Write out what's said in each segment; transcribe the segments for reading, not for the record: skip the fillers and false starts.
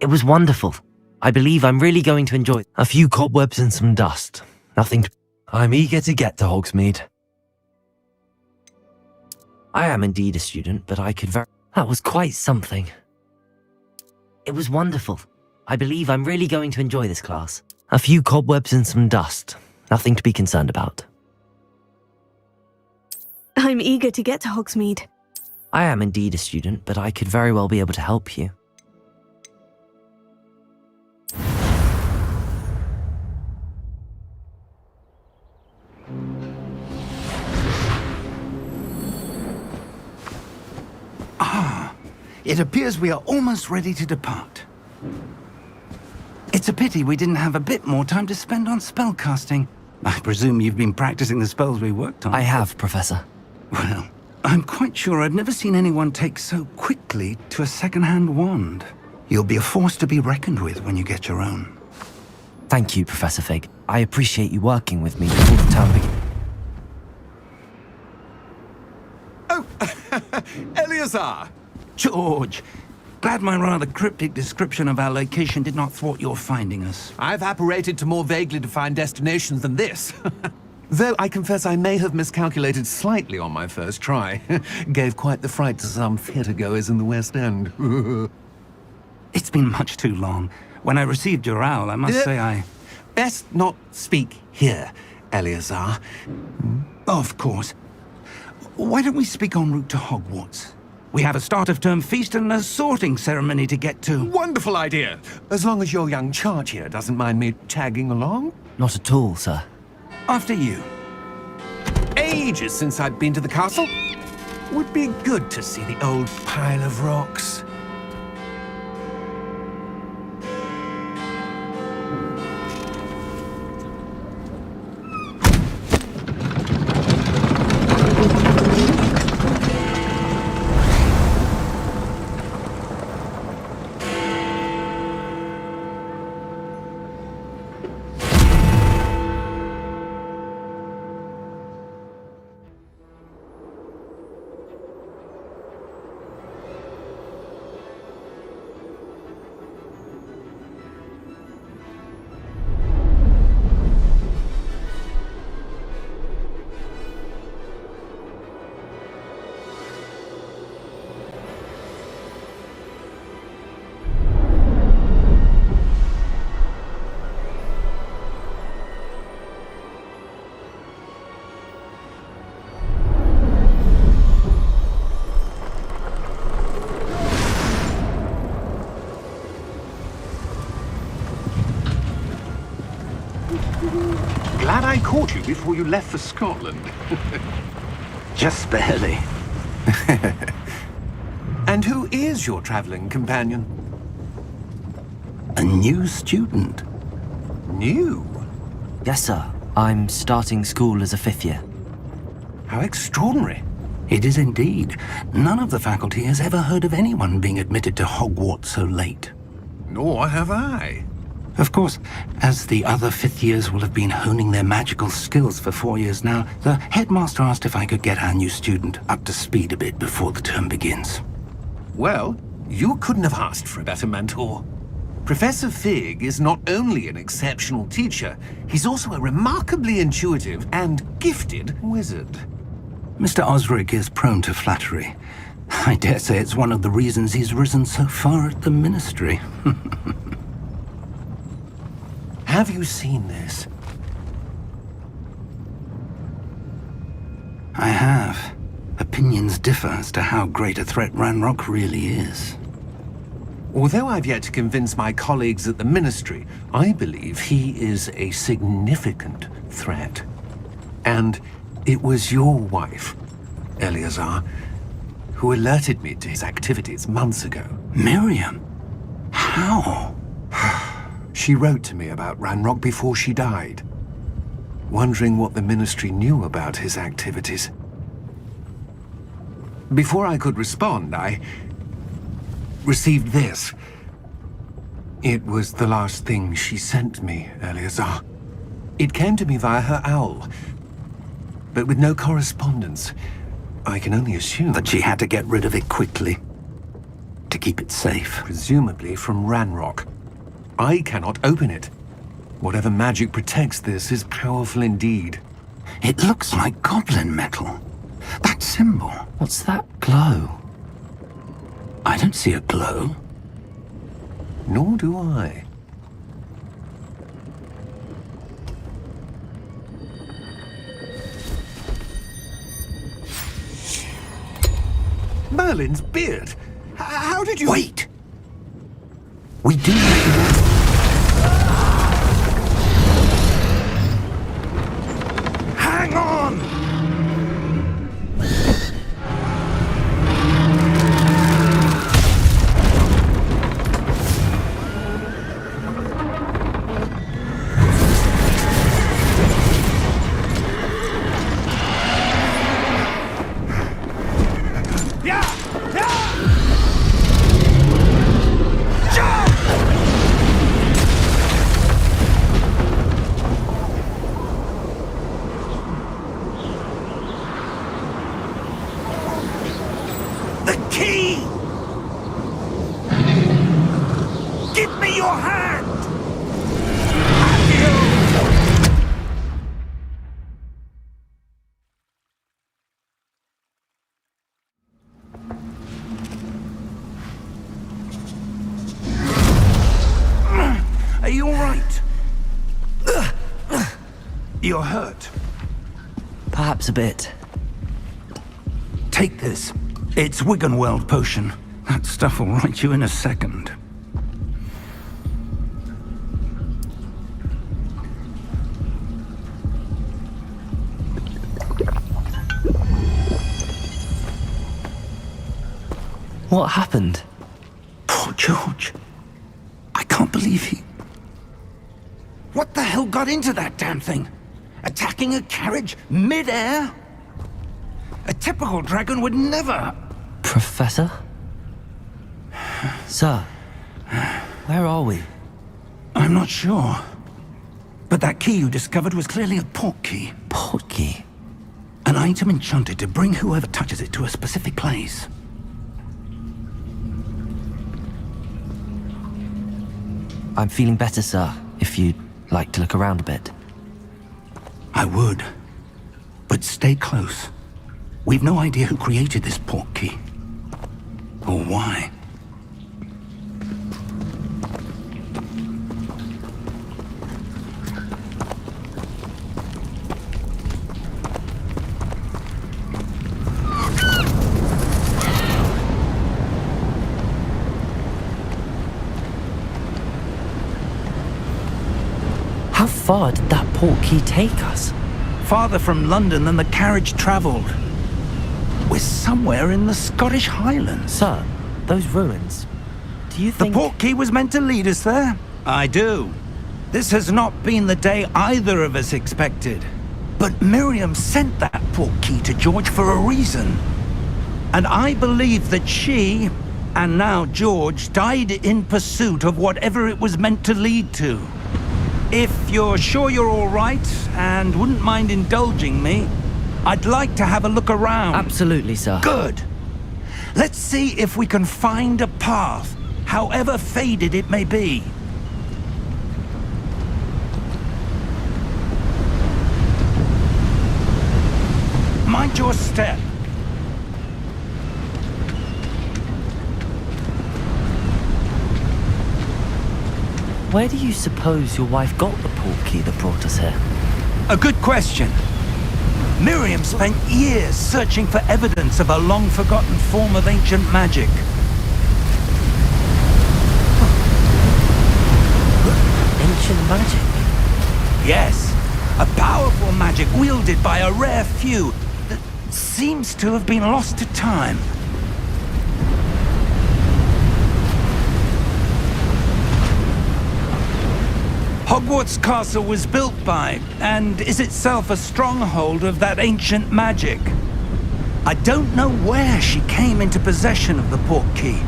It was wonderful. I believe I'm really going to enjoy it. A few cobwebs and some dust. Nothing to... I'm eager to get to Hogsmeade. I am indeed a student, but I could That was quite something. It was wonderful. I believe I'm really going to enjoy this class. A few cobwebs and some dust. Nothing to be concerned about. I'm eager to get to Hogsmeade. I am indeed a student, but I could very well be able to help you. It appears we are almost ready to depart. It's a pity we didn't have a bit more time to spend on spellcasting. I presume you've been practicing the spells we worked on. I have, Professor. Well, I'm quite sure I've never seen anyone take so quickly to a second-hand wand. You'll be a force to be reckoned with when you get your own. Thank you, Professor Fig. I appreciate you working with me before the term begins. Oh, Eleazar! George, glad my rather cryptic description of our location did not thwart your finding us. I've apparated to more vaguely defined destinations than this. Though I confess I may have miscalculated slightly on my first try. Gave quite the fright to some theatre-goers in the West End. It's been much too long. When I received your owl, I must say I... Best not speak here, Eleazar. Of course. Why don't we speak en route to Hogwarts? We have a start-of-term feast and a sorting ceremony to get to. Wonderful idea! As long as your young charge here doesn't mind me tagging along. Not at all, sir. After you. Ages since I'd been to the castle. Would be good to see the old pile of rocks. Glad I caught you before you left for Scotland. Just barely. And who is your traveling companion? A new student. New? Yes, sir. I'm starting school as a 5th year. How extraordinary. It is indeed. None of the faculty has ever heard of anyone being admitted to Hogwarts so late. Nor have I. Of course, as the other 5th years will have been honing their magical skills for 4 years now, the headmaster asked if I could get our new student up to speed a bit before the term begins. Well, you couldn't have asked for a better mentor. Professor Fig is not only an exceptional teacher, he's also a remarkably intuitive and gifted wizard. Mr. Osric is prone to flattery. I dare say it's one of the reasons he's risen so far at the Ministry. Have you seen this? I have. Opinions differ as to how great a threat Ranrock really is. Although I've yet to convince my colleagues at the Ministry, I believe he is a significant threat. And it was your wife, Eleazar, who alerted me to his activities months ago. Miriam? How? She wrote to me about Ranrock before she died, wondering what the Ministry knew about his activities. Before I could respond, I received this. It was the last thing she sent me, Eleazar. It came to me via her owl, but with no correspondence. I can only assume that she had to get rid of it quickly. to keep it safe. Presumably from Ranrock. I cannot open it. Whatever magic protects this is powerful indeed. It looks like goblin metal. That symbol. What's that glow? I don't see a glow. Nor do I. Merlin's beard! How did you— Wait! We do recognize... Hang on! Are you all right? You're hurt. Perhaps a bit. Take this. It's Wiggenweld potion. That stuff will right you in a second. What happened? Poor George. I can't believe he... What the hell got into that damn thing? Attacking a carriage mid-air? A typical dragon would never... Professor? Sir, where are we? I'm not sure. But that key you discovered was clearly a port key. Port key? An item enchanted to bring whoever touches it to a specific place. I'm feeling better, sir, if you'd like to look around a bit. I would. But stay close. We've no idea who created this port key. Or why. How far did that port key take us? Farther from London than the carriage travelled. We're somewhere in the Scottish Highlands. Sir, those ruins, do you The think... port key was meant to lead us there? I do. This has not been the day either of us expected. But Miriam sent that port key to George for a reason. And I believe that she, and now George, died in pursuit of whatever it was meant to lead to. If you're sure you're all right, and wouldn't mind indulging me, I'd like to have a look around. Absolutely, sir. Good. Let's see if we can find a path, however faded it may be. Mind your step. Where do you suppose your wife got the port key that brought us here? A good question. Miriam spent years searching for evidence of a long-forgotten form of ancient magic. Ancient magic? Yes, a powerful magic wielded by a rare few that seems to have been lost to time. Hogwart's castle was built by, and is itself a stronghold of that ancient magic. I don't know where she came into possession of the port key,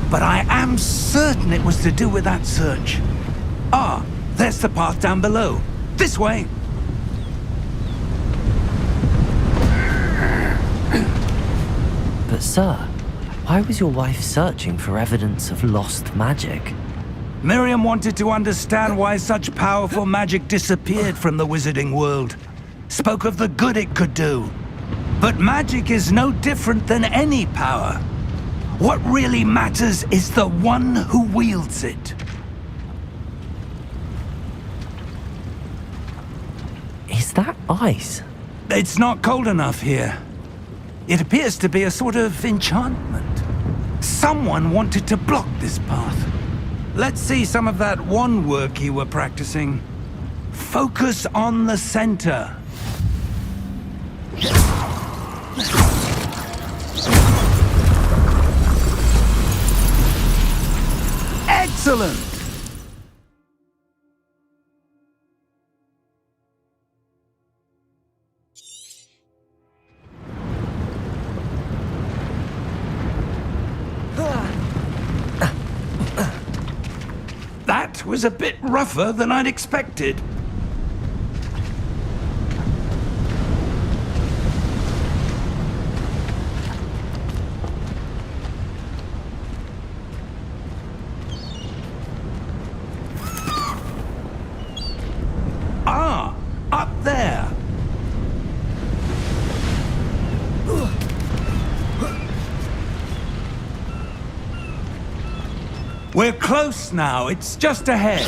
but I am certain it was to do with that search. Ah, there's the path down below. This way! But sir, Why was your wife searching for evidence of lost magic? Miriam wanted to understand why such powerful magic disappeared from the wizarding world. Spoke of the good it could do. But magic is no different than any power. What really matters is the one who wields it. Is that ice? It's not cold enough here. It appears to be a sort of enchantment. Someone wanted to block this path. Let's see some of that wand work you were practicing. Focus on the center. Excellent! That was a bit rougher than I'd expected. Ah, up there. We're close now. It's just ahead.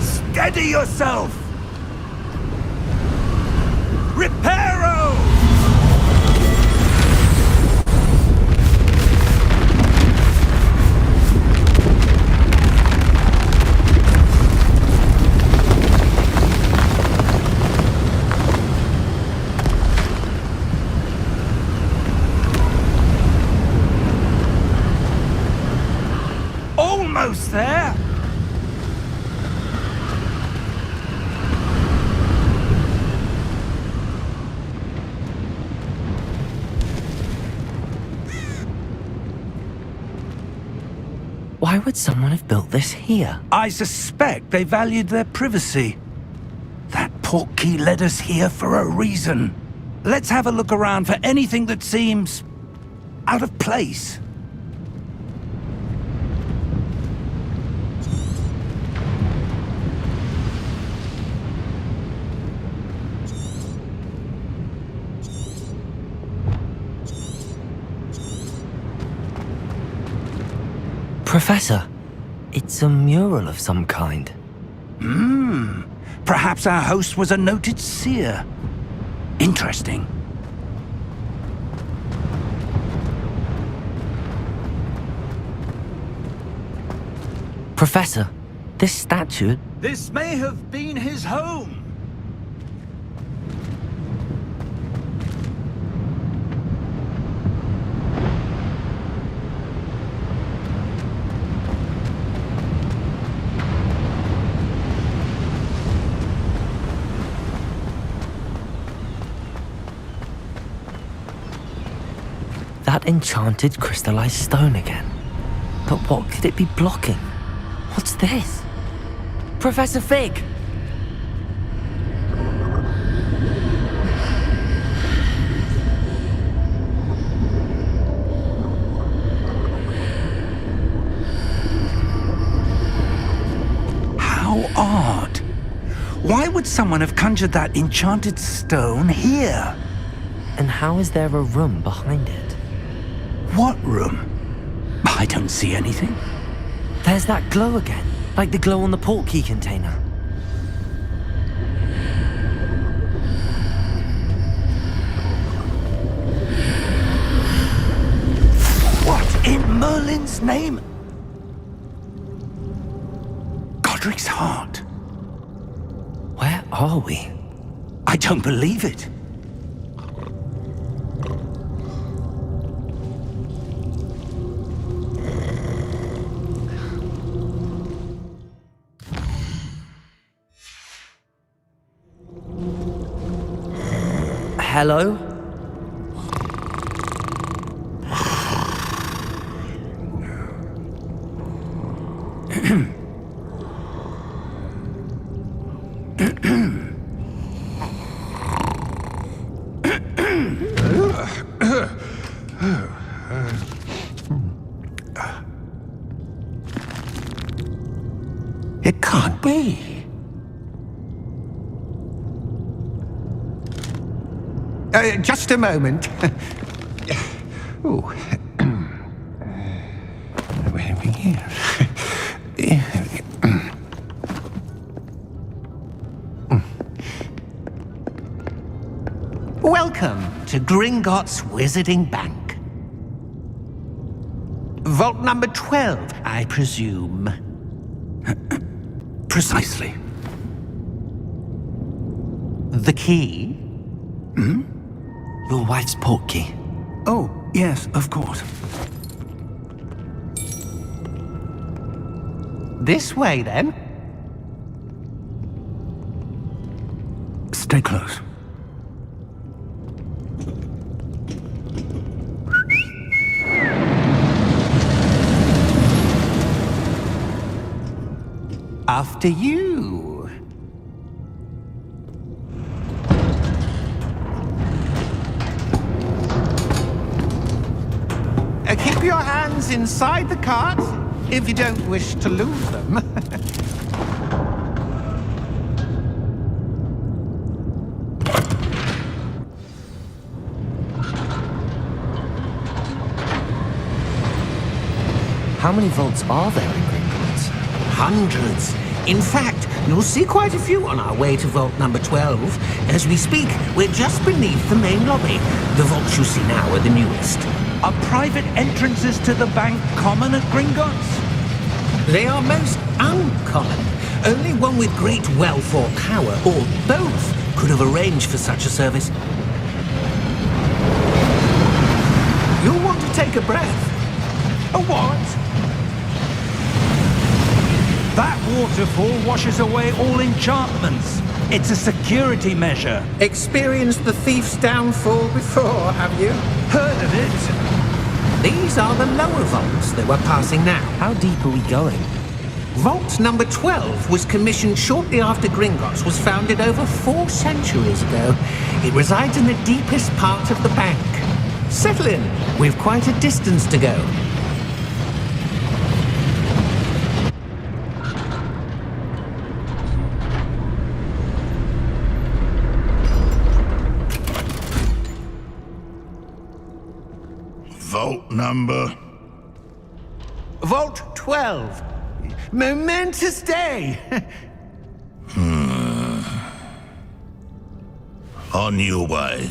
Steady yourself! Reparo! Almost there! Why would someone have built this here? I suspect they valued their privacy. That portkey led us here for a reason. Let's have a look around for anything that seems out of place. Professor, it's a mural of some kind. Perhaps our host was a noted seer. Interesting. Professor, this statue... This may have been his home. That enchanted crystallized stone again. But what could it be blocking? What's this? Professor Fig! How odd. Why would someone have conjured that enchanted stone here? And how is there a room behind it? What room? I don't see anything. There's that glow again, like the glow on the portkey container. What in Merlin's name? Godric's heart. Where are we? I don't believe it. Hello? It can't be. Just a moment. Oh. Where are we here? Welcome to Gringotts Wizarding Bank. Vault number 12, I presume. Precisely. The key? Your wife's portkey. Oh, yes, of course. This way, then. Stay close. After you. Keep your hands inside the cart if you don't wish to lose them. How many vaults are there in Gringotts? Hundreds. In fact, you'll see quite a few on our way to vault number 12. As we speak, we're just beneath the main lobby. The vaults you see now are the newest. Are private entrances to the bank common at Gringotts? They are most uncommon. Only one with great wealth or power, or both, could have arranged for such a service. You'll want to take a breath. A what? That waterfall washes away all enchantments. It's a security measure. Experienced the thief's downfall before, have you? Heard of it? These are the lower vaults that we're passing now. How deep are we going? Vault number 12 was commissioned shortly after Gringotts was founded over 4 centuries ago. It resides in the deepest part of the bank. Settle in. We've quite a distance to go. Vault number? Vault 12. Momentous day. On your way.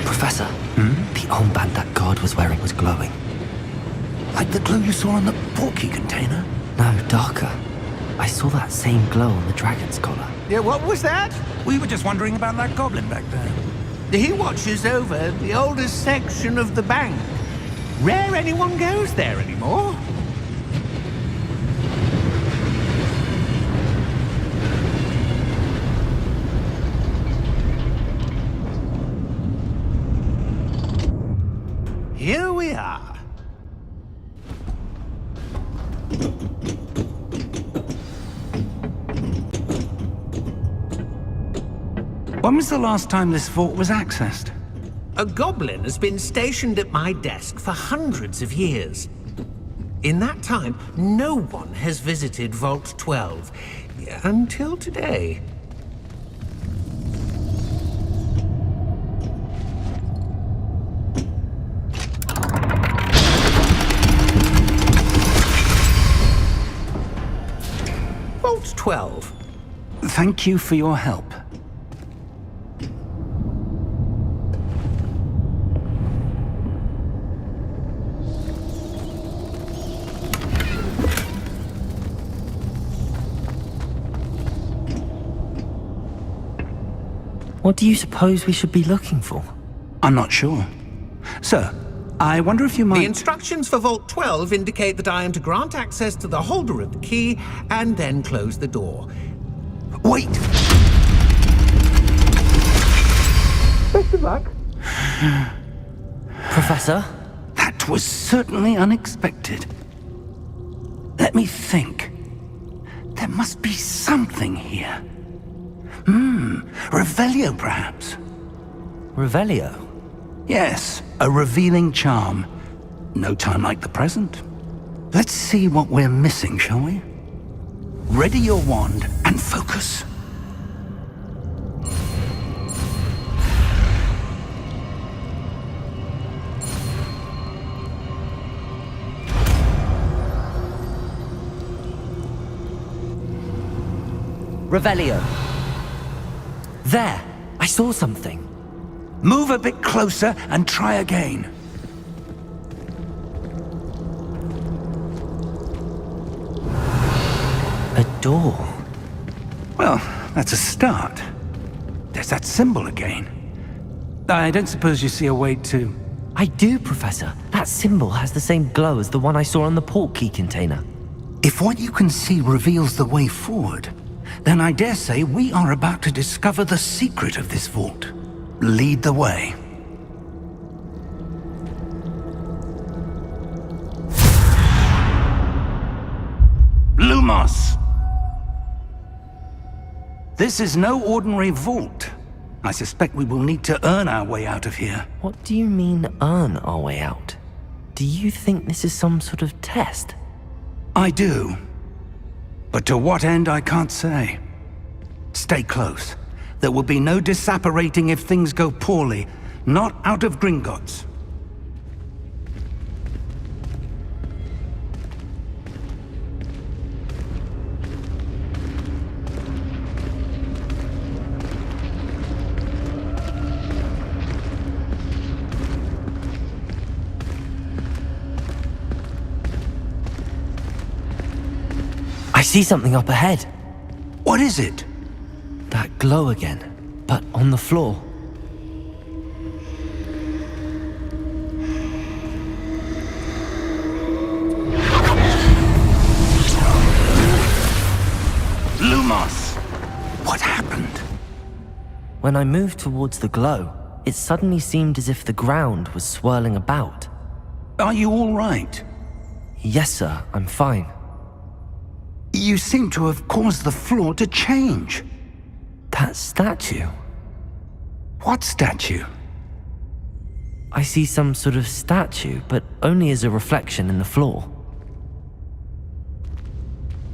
Professor, the armband that guard was wearing was glowing. Like the glue you saw in the portkey container? No, darker. I saw that same glow on the dragon's collar. Yeah, what was that? We were just wondering about that goblin back there. He watches over the oldest section of the bank. Rare anyone goes there anymore. Here we are. When was the last time this vault was accessed? A goblin has been stationed at my desk for hundreds of years. In that time, no one has visited Vault 12. Until today. Vault 12. Thank you for your help. What do you suppose we should be looking for? I'm not sure. Sir, I wonder if you might... The instructions for Vault 12 indicate that I am to grant access to the holder of the key and then close the door. Wait! Best of luck. Professor? That was certainly unexpected. Let me think. There must be something here. Revelio, perhaps? Revelio? Yes, a revealing charm. No time like the present. Let's see what we're missing, shall we? Ready your wand and focus. Revelio. There! I saw something. Move a bit closer and try again. A door. Well, that's a start. There's that symbol again. I don't suppose you see a way to... I do, Professor. That symbol has the same glow as the one I saw on the port key container. If what you can see reveals the way forward, then I dare say we are about to discover the secret of this vault. Lead the way. Lumos! This is no ordinary vault. I suspect we will need to earn our way out of here. What do you mean, earn our way out? Do you think this is some sort of test? I do. But to what end, I can't say. Stay close. There will be no disapparating if things go poorly. Not out of Gringotts. I see something up ahead. What is it? That glow again, but on the floor. Lumos! What happened? When I moved towards the glow, it suddenly seemed as if the ground was swirling about. Are you all right? Yes, sir, I'm fine. You seem to have caused the floor to change. That statue? What statue? I see some sort of statue, but only as a reflection in the floor.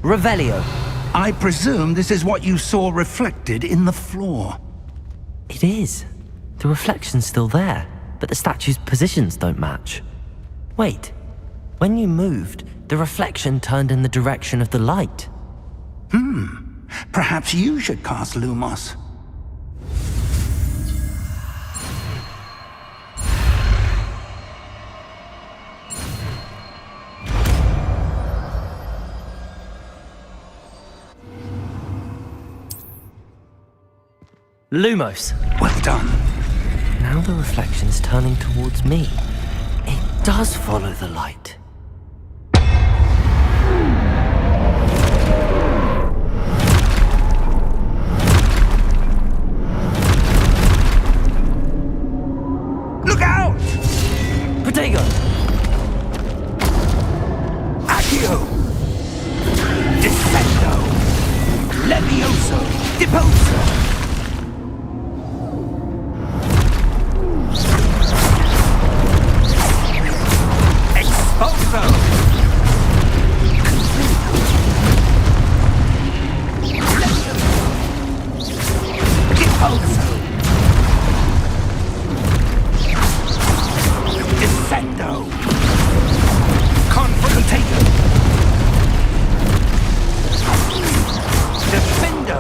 Revelio! I presume this is what you saw reflected in the floor. It is. The reflection's still there, but the statue's positions don't match. Wait. When you moved, the reflection turned in the direction of the light. Perhaps you should cast Lumos. Lumos! Well done. Now the reflection's turning towards me. It does follow the light. Look out! Protego! Accio! Descendo! Levioso! Deposo! Exposo! Deposo! Descendo! Confrontato! Defendo!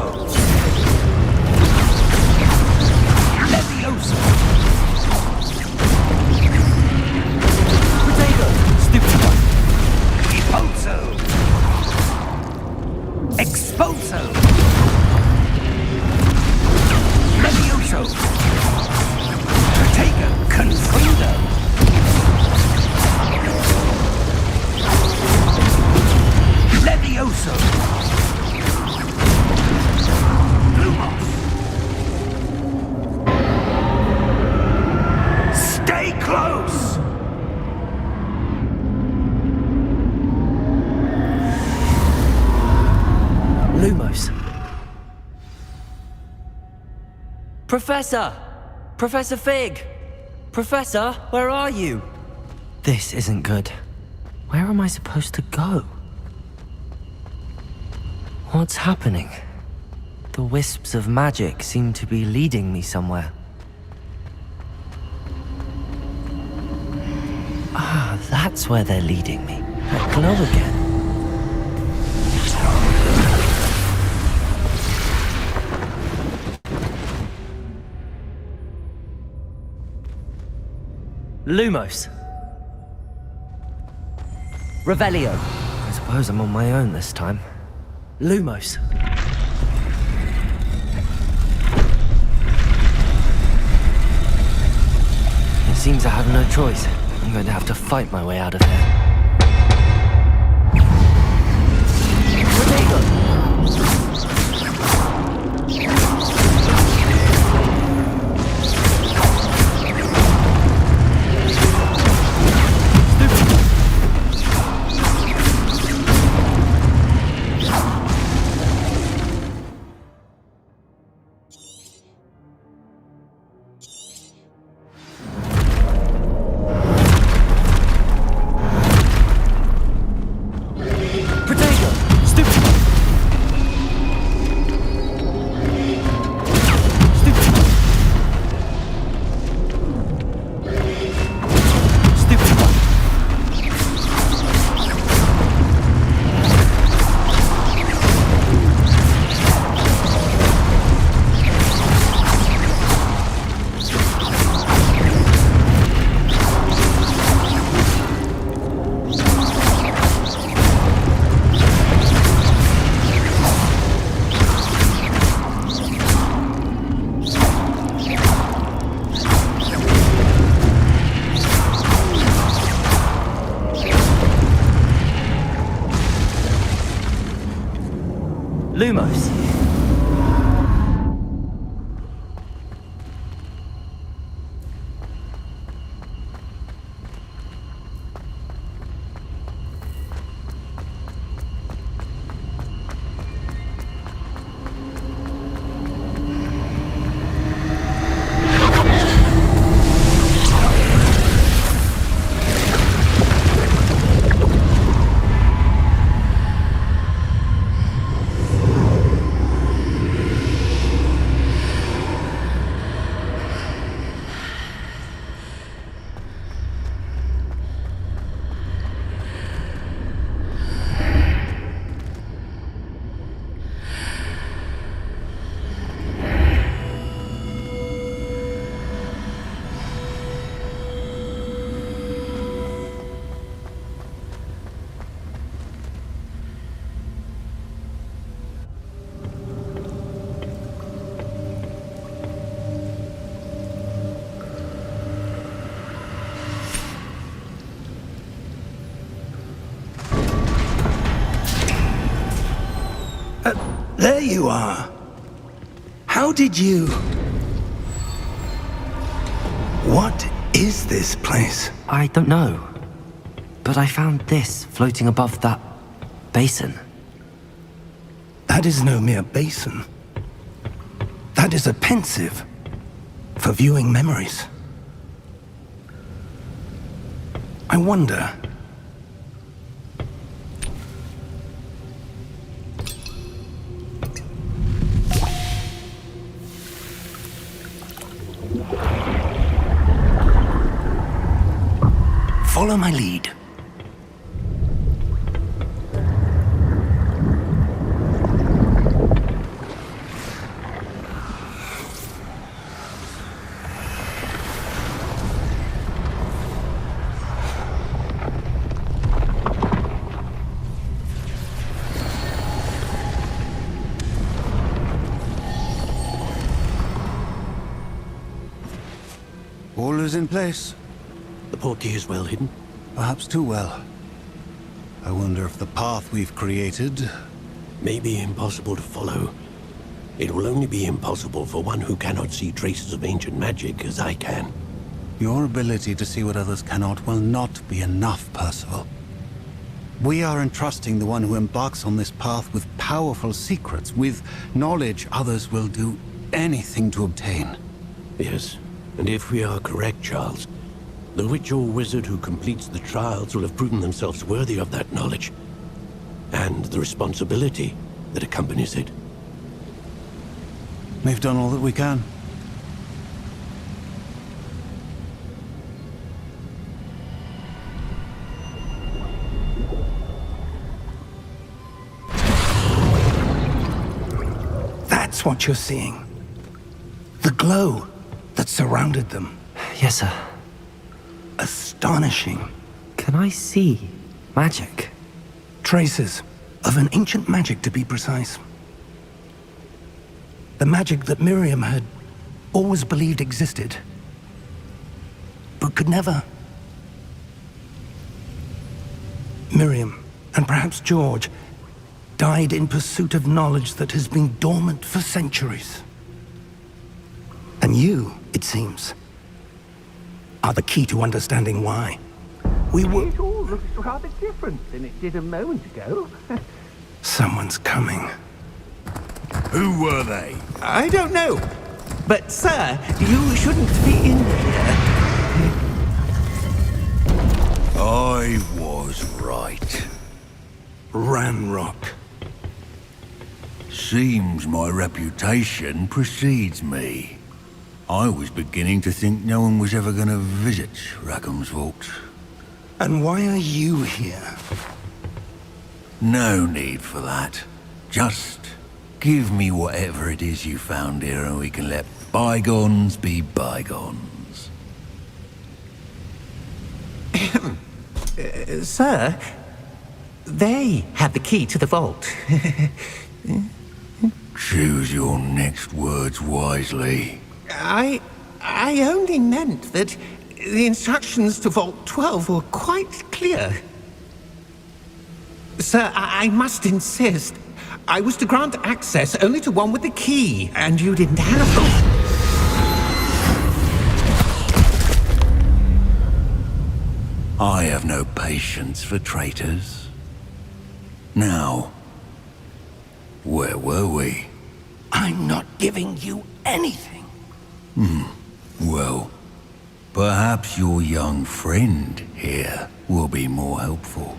Lumos. Professor! Professor Fig! Professor, where are you? This isn't good. Where am I supposed to go? What's happening? The wisps of magic seem to be leading me somewhere. Ah, that's where they're leading me. That glow again. Lumos. Revelio. I suppose I'm on my own this time. Lumos. It seems I have no choice. I'm going to have to fight my way out of here. Revelio. Lumos. There you are. How did you... What is this place? I don't know. But I found this floating above that basin. That is no mere basin. That is a pensive for viewing memories. I wonder... Follow my lead. All is in place. The portkey is well hidden. Perhaps too well. I wonder if the path we've created... May be impossible to follow. It will only be impossible for one who cannot see traces of ancient magic as I can. Your ability to see what others cannot will not be enough, Percival. We are entrusting the one who embarks on this path with powerful secrets, with knowledge others will do anything to obtain. Yes, and if we are correct, Charles, the witch or wizard who completes the trials will have proven themselves worthy of that knowledge, and the responsibility that accompanies it. We've done all that we can. That's what you're seeing. The glow that surrounded them. Yes, sir. Astonishing. Can I see magic? Traces of an ancient magic, to be precise. The magic that Miriam had always believed existed, but could never. Miriam, and perhaps George, died in pursuit of knowledge that has been dormant for centuries. And you, it seems, are the key to understanding why. We were... It all looks rather different than it did a moment ago. Someone's coming. Who were they? I don't know. But, sir, you shouldn't be in here. I was right. Ranrock. Seems my reputation precedes me. I was beginning to think no one was ever going to visit Rackham's Vault. And why are you here? No need for that. Just give me whatever it is you found here and we can let bygones be bygones. Sir, they had the key to the vault. Choose your next words wisely. I only meant that the instructions to Vault 12 were quite clear. Sir, I must insist. I was to grant access only to one with the key, and you didn't have them. I have no patience for traitors. Now, where were we? I'm not giving you anything. Well, perhaps your young friend here will be more helpful.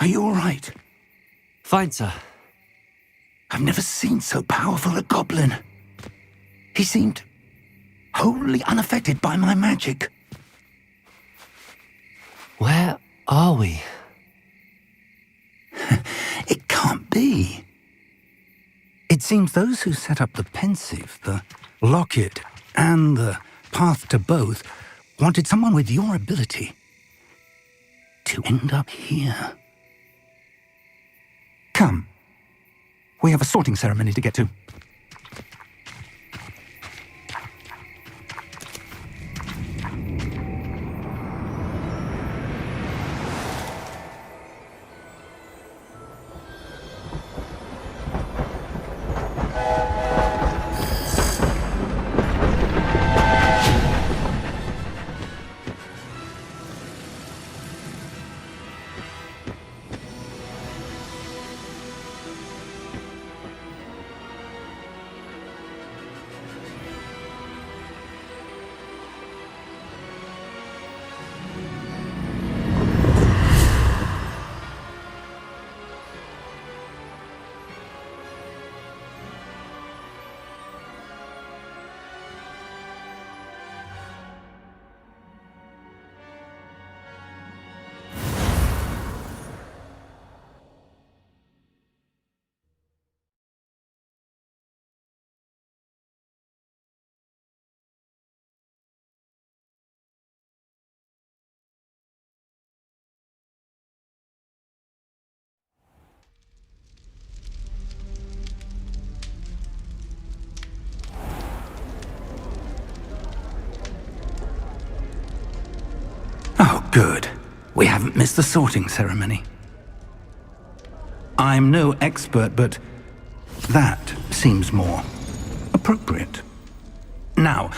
Are you all right? Fine, sir. I've never seen so powerful a goblin. He seemed wholly unaffected by my magic. Where are we? It can't be. It seems those who set up the pensive, the locket, and the path to both wanted someone with your ability to end up here. Come. We have a sorting ceremony to get to. Good. We haven't missed the sorting ceremony. I'm no expert, but that seems more appropriate. Now,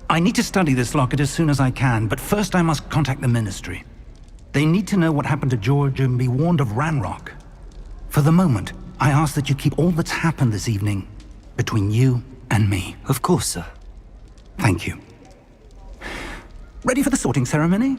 I need to study this locket as soon as I can, but first I must contact the Ministry. They need to know what happened to George and be warned of Ranrock. For the moment, I ask that you keep all that's happened this evening between you and me. Of course, sir. Thank you. Ready for the sorting ceremony?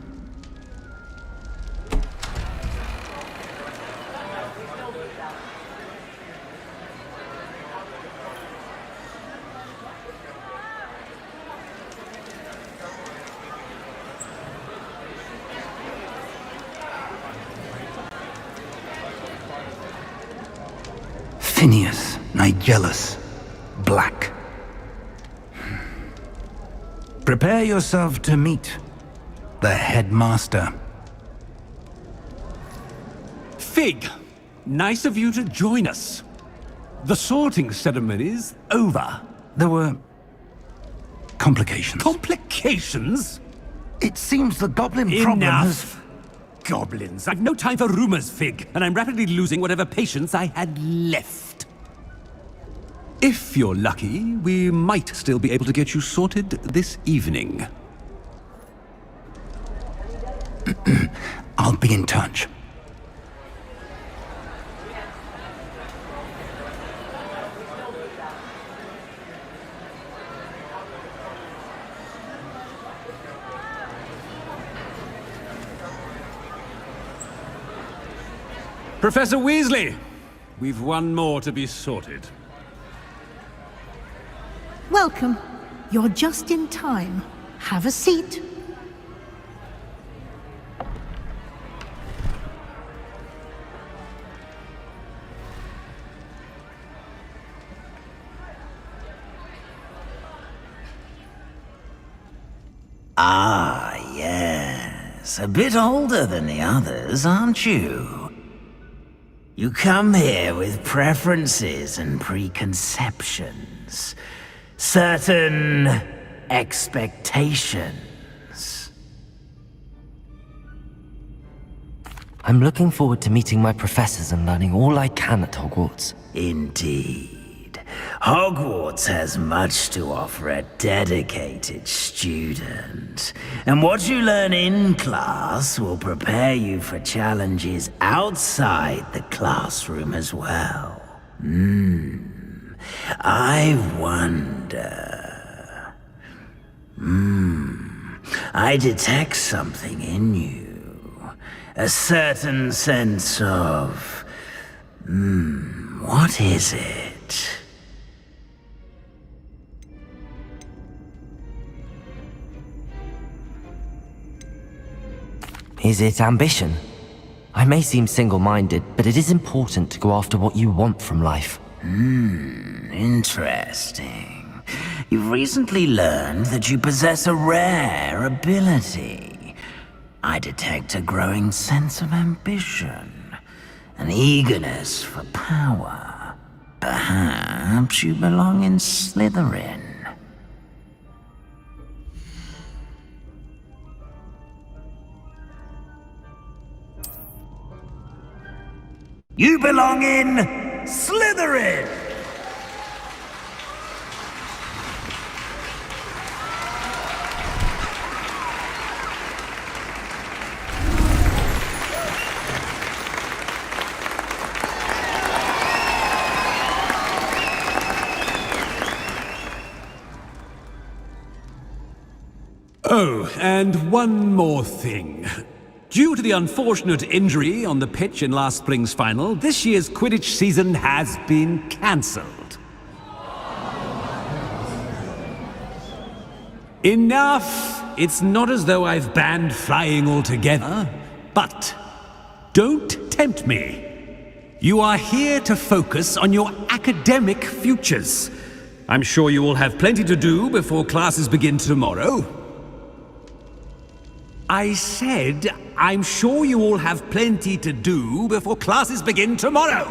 Phineas, Nigellus, Black. Prepare yourself to meet the headmaster. Fig, nice of you to join us. The sorting ceremony's over. There were complications. Complications? It seems the goblin problem has... Enough! Goblins. I've no time for rumors, Fig, and I'm rapidly losing whatever patience I had left. If you're lucky, we might still be able to get you sorted this evening. I'll be in touch. Professor Weasley, we've one more to be sorted. Welcome. You're just in time. Have a seat. Ah, yes. A bit older than the others, aren't you? You come here with preferences and preconceptions. Certain expectations. I'm looking forward to meeting my professors and learning all I can at Hogwarts. Indeed. Hogwarts has much to offer a dedicated student. And what you learn in class will prepare you for challenges outside the classroom as well. I wonder... I detect something in you. A certain sense of... what is it? Is it ambition? I may seem single-minded, but it is important to go after what you want from life. Interesting. You've recently learned that you possess a rare ability. I detect a growing sense of ambition, an eagerness for power. Perhaps you belong in Slytherin. You belong in Slytherin! Oh, and one more thing. Due to the unfortunate injury on the pitch in last spring's final, this year's Quidditch season has been cancelled. Enough! It's not as though I've banned flying altogether, but don't tempt me. You are here to focus on your academic futures. I'm sure you will have plenty to do before classes begin tomorrow. I said, I'm sure you all have plenty to do before classes begin tomorrow.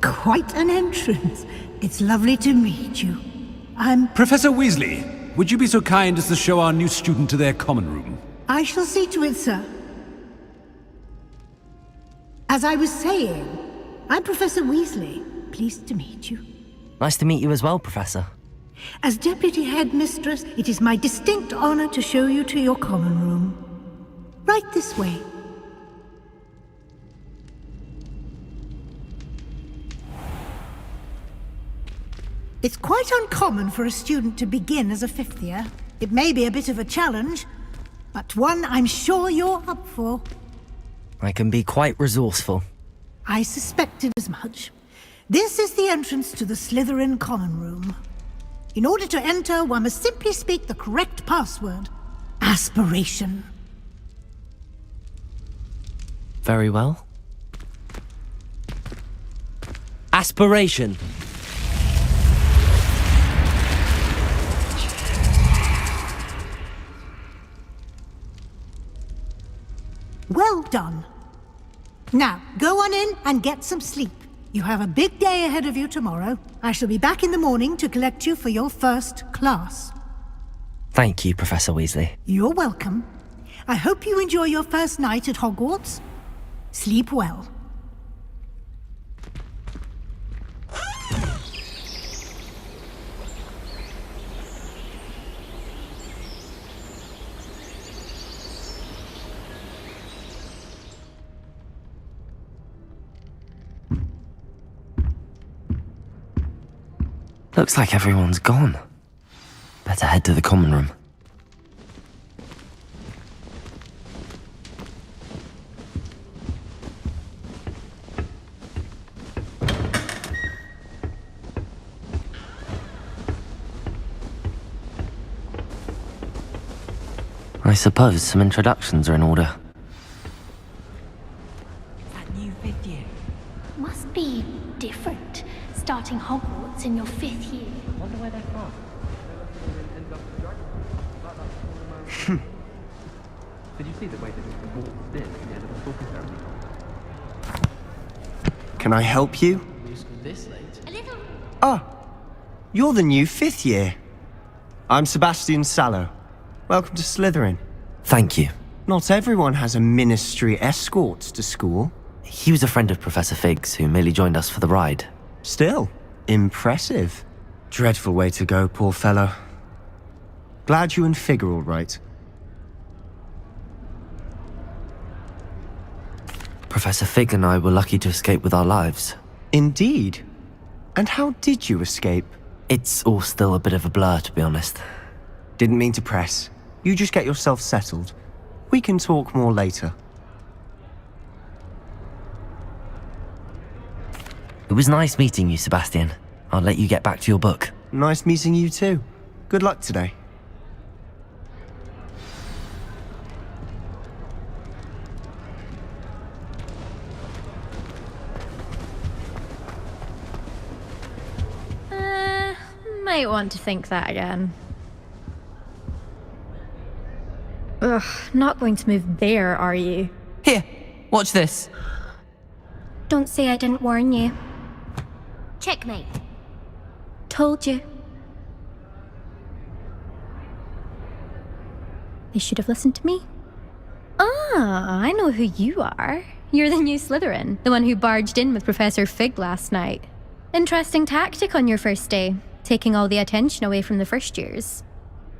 Quite an entrance. It's lovely to meet you. Professor Weasley, would you be so kind as to show our new student to their common room? I shall see to it, sir. As I was saying, I'm Professor Weasley. Pleased to meet you. Nice to meet you as well, Professor. As Deputy Headmistress, it is my distinct honor to show you to your common room. Right this way. It's quite uncommon for a student to begin as a fifth year. It may be a bit of a challenge, but one I'm sure you're up for. I can be quite resourceful. I suspected as much. This is the entrance to the Slytherin common room. In order to enter, one must simply speak the correct password. Aspiration. Very well. Aspiration. Well done. Now, go on in and get some sleep. You have a big day ahead of you tomorrow. I shall be back in the morning to collect you for your first class. Thank you, Professor Weasley. You're welcome. I hope you enjoy your first night at Hogwarts. Sleep well. Looks like everyone's gone. Better head to the common room. I suppose some introductions are in order. That new fifth year must be different. Starting Hogwarts in your fifth year. Wonder where they're from. Did you see the way that it walked in at the end of the talking ceremony? Can I help you? This late? A little. Ah, you're the new fifth year. I'm Sebastian Sallow. Welcome to Slytherin. Thank you. Not everyone has a ministry escort to school. He was a friend of Professor Fig's who merely joined us for the ride. Still, impressive. Dreadful way to go, poor fellow. Glad you and Fig are all right. Professor Fig and I were lucky to escape with our lives. Indeed. And how did you escape? It's all still a bit of a blur, to be honest. Didn't mean to press. You just get yourself settled. We can talk more later. It was nice meeting you, Sebastian. I'll let you get back to your book. Nice meeting you too. Good luck today. Might want to think that again. Ugh, not going to move there, are you? Here, watch this. Don't say I didn't warn you. Checkmate. Told you. They should have listened to me. Ah, I know who you are. You're the new Slytherin, the one who barged in with Professor Fig last night. Interesting tactic on your first day, taking all the attention away from the first years.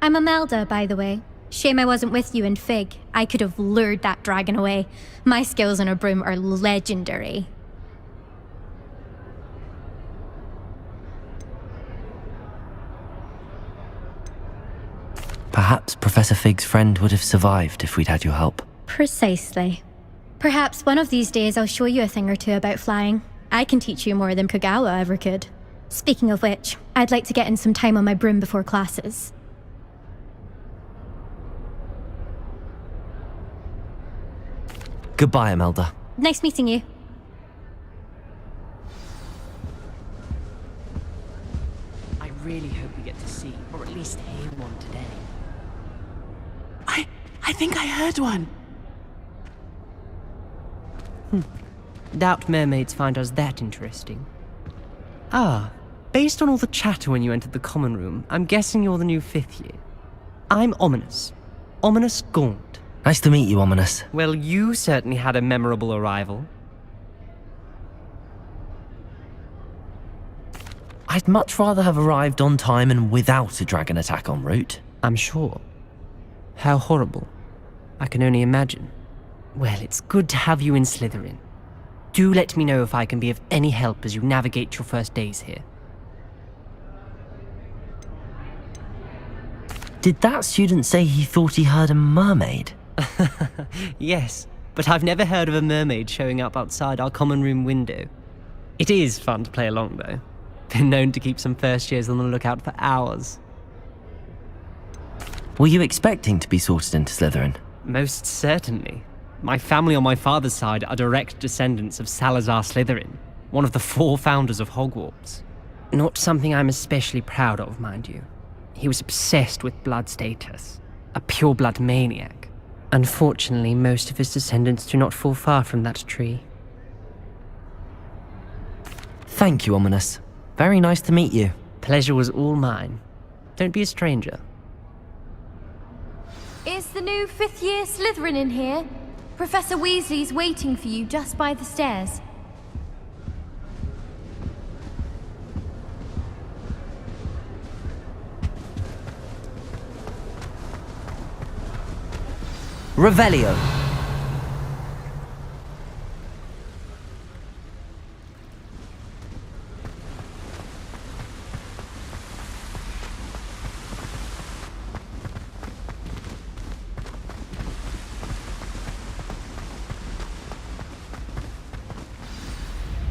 I'm Imelda, by the way. Shame I wasn't with you in Fig. I could have lured that dragon away. My skills on a broom are legendary. Perhaps Professor Fig's friend would have survived if we'd had your help. Precisely. Perhaps one of these days I'll show you a thing or two about flying. I can teach you more than Kagawa ever could. Speaking of which, I'd like to get in some time on my broom before classes. Goodbye, Imelda. Nice meeting you. I really hope we get to see, or at least hear one today. I think I heard one. Doubt mermaids find us that interesting. Ah, Based on all the chatter when you entered the common room, I'm guessing you're the new 5th year. I'm Ominous. Ominous Gaunt. Nice to meet you, Ominous. Well, you certainly had a memorable arrival. I'd much rather have arrived on time and without a dragon attack en route. I'm sure. How horrible. I can only imagine. Well, it's good to have you in Slytherin. Do let me know if I can be of any help as you navigate your first days here. Did that student say he thought he heard a mermaid? Yes, but I've never heard of a mermaid showing up outside our common room window. It is fun to play along, though. Been known to keep some first years on the lookout for hours. Were you expecting to be sorted into Slytherin? Most certainly. My family on my father's side are direct descendants of Salazar Slytherin, one of the 4 founders of Hogwarts. Not something I'm especially proud of, mind you. He was obsessed with blood status, a pure-blood maniac. Unfortunately, most of his descendants do not fall far from that tree. Thank you, Ominous. Very nice to meet you. Pleasure was all mine. Don't be a stranger. Is the new 5th year Slytherin in here? Professor Weasley's waiting for you just by the stairs. Revelio.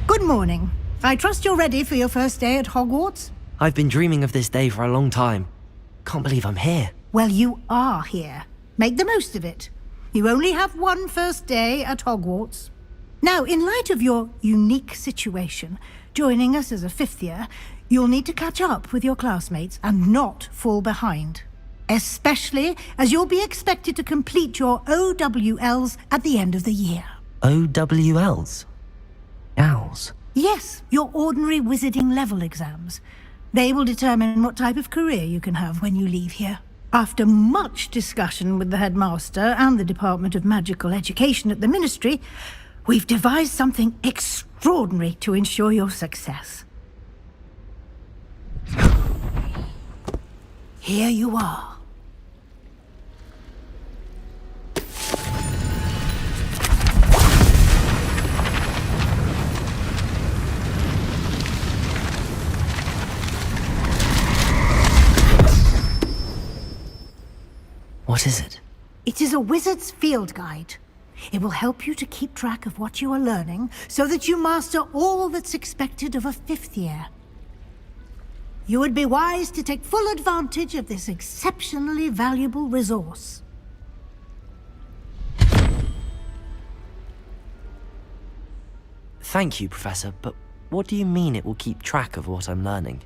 Good morning. I trust you're ready for your first day at Hogwarts? I've been dreaming of this day for a long time. Can't believe I'm here. Well, you are here. Make the most of it. You only have one first day at Hogwarts. Now, in light of your unique situation, joining us as a 5th year, you'll need to catch up with your classmates and not fall behind. Especially as you'll be expected to complete your OWLs at the end of the year. OWLs? Owls? Yes, your ordinary wizarding level exams. They will determine what type of career you can have when you leave here. After much discussion with the headmaster and the Department of Magical Education at the Ministry, we've devised something extraordinary to ensure your success. Here you are. What is it? It is a wizard's field guide. It will help you to keep track of what you are learning so that you master all that's expected of a 5th year. You would be wise to take full advantage of this exceptionally valuable resource. Thank you, Professor, but what do you mean it will keep track of what I'm learning?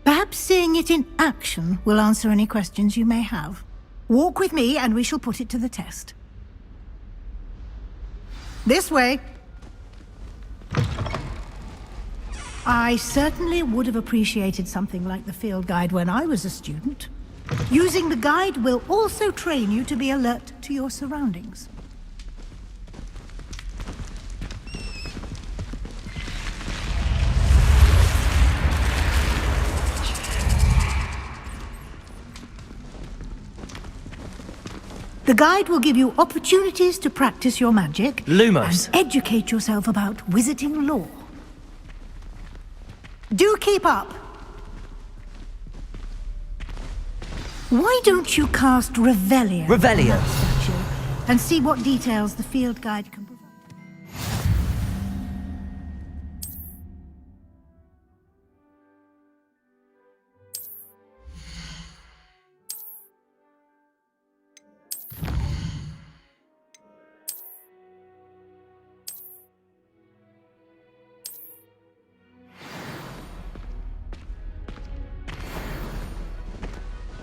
Perhaps seeing it in action will answer any questions you may have. Walk with me and we shall put it to the test. This way. I certainly would have appreciated something like the field guide when I was a student. Using the guide will also train you to be alert to your surroundings. The guide will give you opportunities to practice your magic Lumos. and educate yourself about wizarding lore. Do keep up! Why don't you cast Revelio? Revelio. on that statue and see what details the field guide can provide.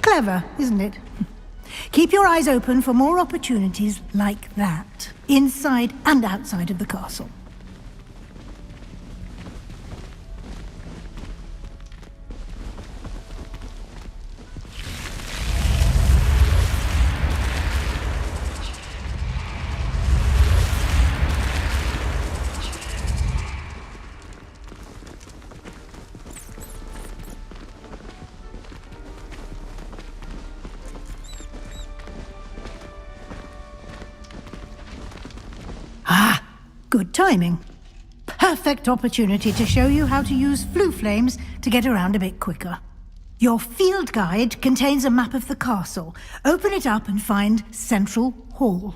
Clever, isn't it? Keep your eyes open for more opportunities like that, inside and outside of the castle. timing. Perfect opportunity to show you how to use flue flames to get around a bit quicker. Your field guide contains a map of the castle. Open it up and find Central Hall.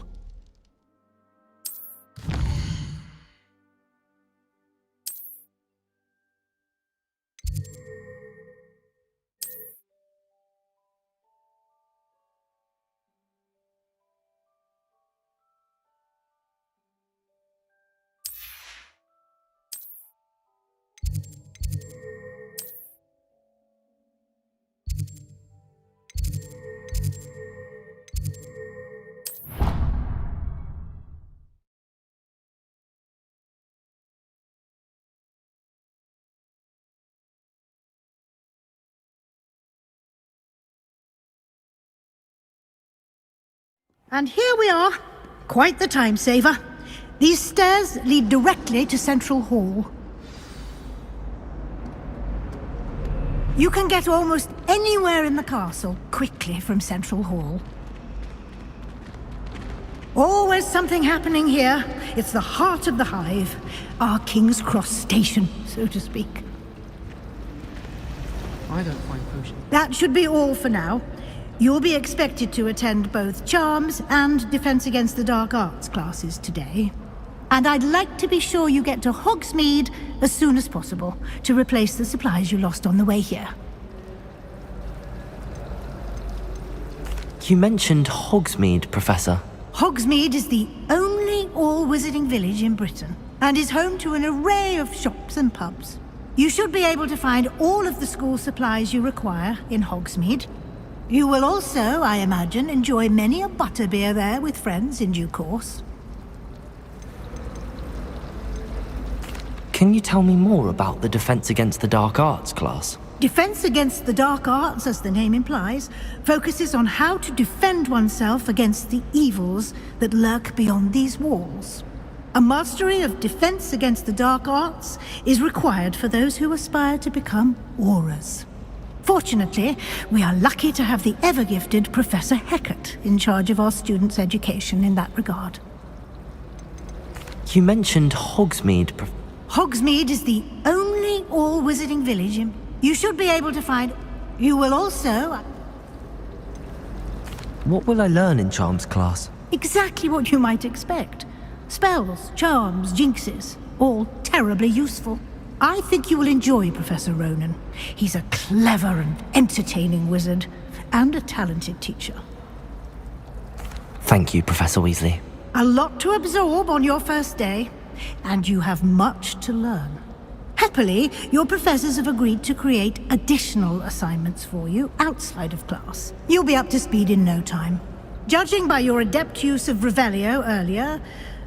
And here we are. Quite the time saver. These stairs lead directly to Central Hall. You can get almost anywhere in the castle quickly from Central Hall. Always something happening here. It's the heart of the hive. Our King's Cross station, so to speak. I don't find potions. That should be all for now. You'll be expected to attend both Charms and Defense Against the Dark Arts classes today. And I'd like to be sure you get to Hogsmeade as soon as possible to replace the supplies you lost on the way here. You mentioned Hogsmeade, Professor. Hogsmeade is the only all-wizarding village in Britain and is home to an array of shops and pubs. You should be able to find all of the school supplies you require in Hogsmeade. You will also, I imagine, enjoy many a butterbeer there with friends in due course. Can you tell me more about the Defense Against the Dark Arts class? Defense Against the Dark Arts, as the name implies, focuses on how to defend oneself against the evils that lurk beyond these walls. A mastery of Defense Against the Dark Arts is required for those who aspire to become Aurors. Fortunately, we are lucky to have the ever-gifted Professor Hecat in charge of our students' education in that regard. You mentioned Hogsmeade, Hogsmeade is the only all-wizarding village in... You should be able to find... You will also... What will I learn in Charms class? Exactly what you might expect. Spells, charms, jinxes, all terribly useful. I think you will enjoy Professor Ronan. He's a clever and entertaining wizard, and a talented teacher. Thank you, Professor Weasley. A lot to absorb on your first day, and you have much to learn. Happily, your professors have agreed to create additional assignments for you outside of class. You'll be up to speed in no time. Judging by your adept use of Revelio earlier,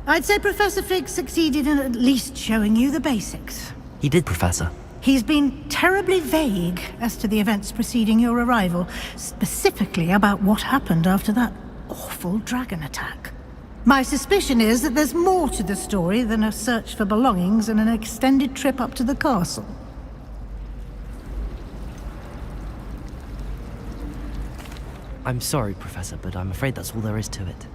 I'd say Professor Fig succeeded in at least showing you the basics. He did, Professor. He's been terribly vague as to the events preceding your arrival, specifically about what happened after that awful dragon attack. My suspicion is that there's more to the story than a search for belongings and an extended trip up to the castle. I'm sorry, Professor, but I'm afraid that's all there is to it.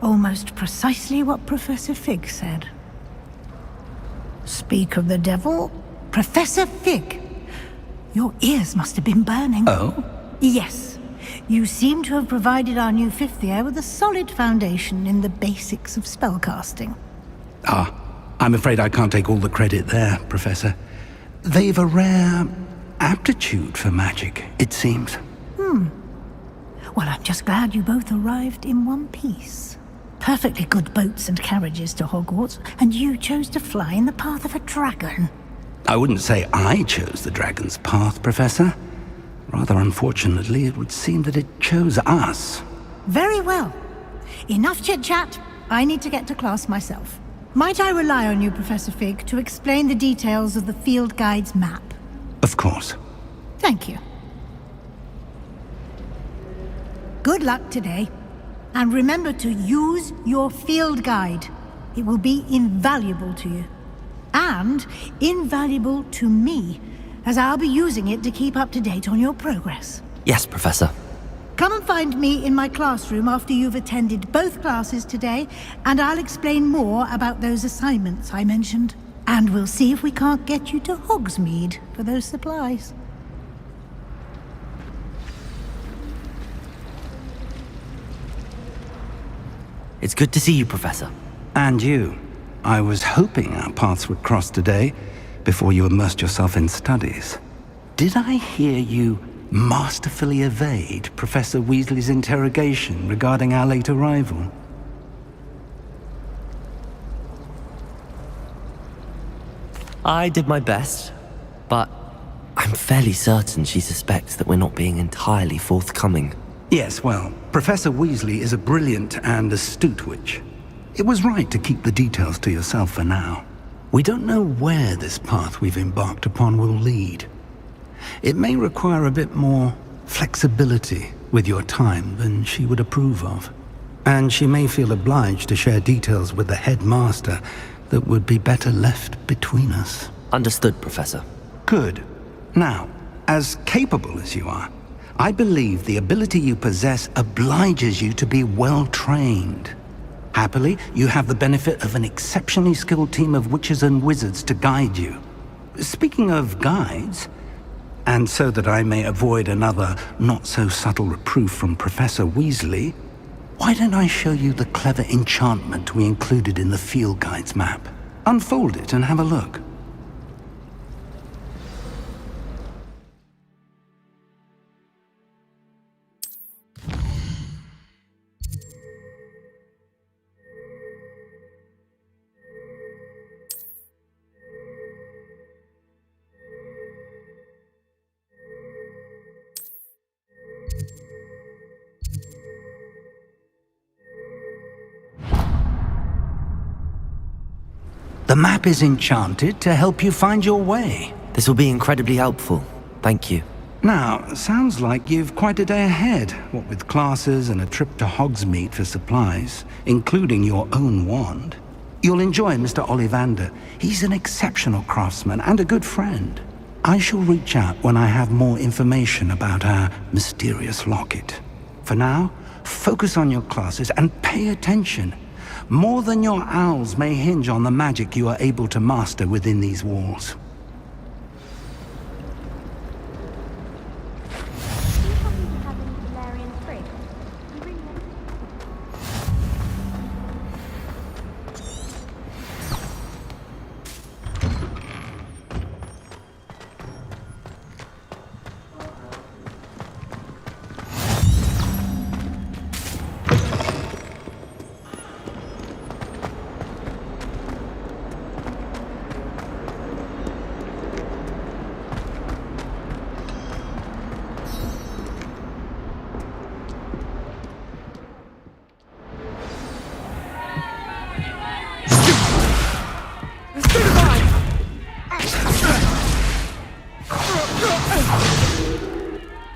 Almost precisely what Professor Fig said. Speak of the devil, Professor Fig. Your ears must have been burning. Oh? Yes. You seem to have provided our new fifth year with a solid foundation in the basics of spellcasting. Ah, I'm afraid I can't take all the credit there, Professor. They've a rare aptitude for magic, it seems. Well, I'm just glad you both arrived in one piece. Perfectly good boats and carriages to Hogwarts, and you chose to fly in the path of a dragon. I wouldn't say I chose the dragon's path, Professor. Rather unfortunately, it would seem that it chose us. Very well. Enough chit-chat. I need to get to class myself. Might I rely on you, Professor Fig, to explain the details of the field guide's map? Of course. Thank you. Good luck today. And remember to use your field guide. It will be invaluable to you. And invaluable to me, as I'll be using it to keep up to date on your progress. Yes, Professor. Come and find me in my classroom after you've attended both classes today, and I'll explain more about those assignments I mentioned. And we'll see if we can't get you to Hogsmeade for those supplies. It's good to see you, Professor. And you. I was hoping our paths would cross today, before you immersed yourself in studies. Did I hear you masterfully evade Professor Weasley's interrogation regarding our late arrival? I did my best, but I'm fairly certain she suspects that we're not being entirely forthcoming. Yes, well, Professor Weasley is a brilliant and astute witch. It was right to keep the details to yourself for now. We don't know where this path we've embarked upon will lead. It may require a bit more flexibility with your time than she would approve of. And she may feel obliged to share details with the headmaster that would be better left between us. Understood, Professor. Good. Now, as capable as you are, I believe the ability you possess obliges you to be well trained. Happily, you have the benefit of an exceptionally skilled team of witches and wizards to guide you. Speaking of guides, and so that I may avoid another not-so-subtle reproof from Professor Weasley, why don't I show you the clever enchantment we included in the field guide's map? Unfold it and have a look. The map is enchanted to help you find your way. This will be incredibly helpful. Thank you. Now, sounds like you've quite a day ahead, what with classes and a trip to Hogsmeade for supplies, including your own wand. You'll enjoy Mr. Ollivander. He's an exceptional craftsman and a good friend. I shall reach out when I have more information about our mysterious locket. For now, focus on your classes and pay attention. More than your owls may hinge on the magic you are able to master within these walls.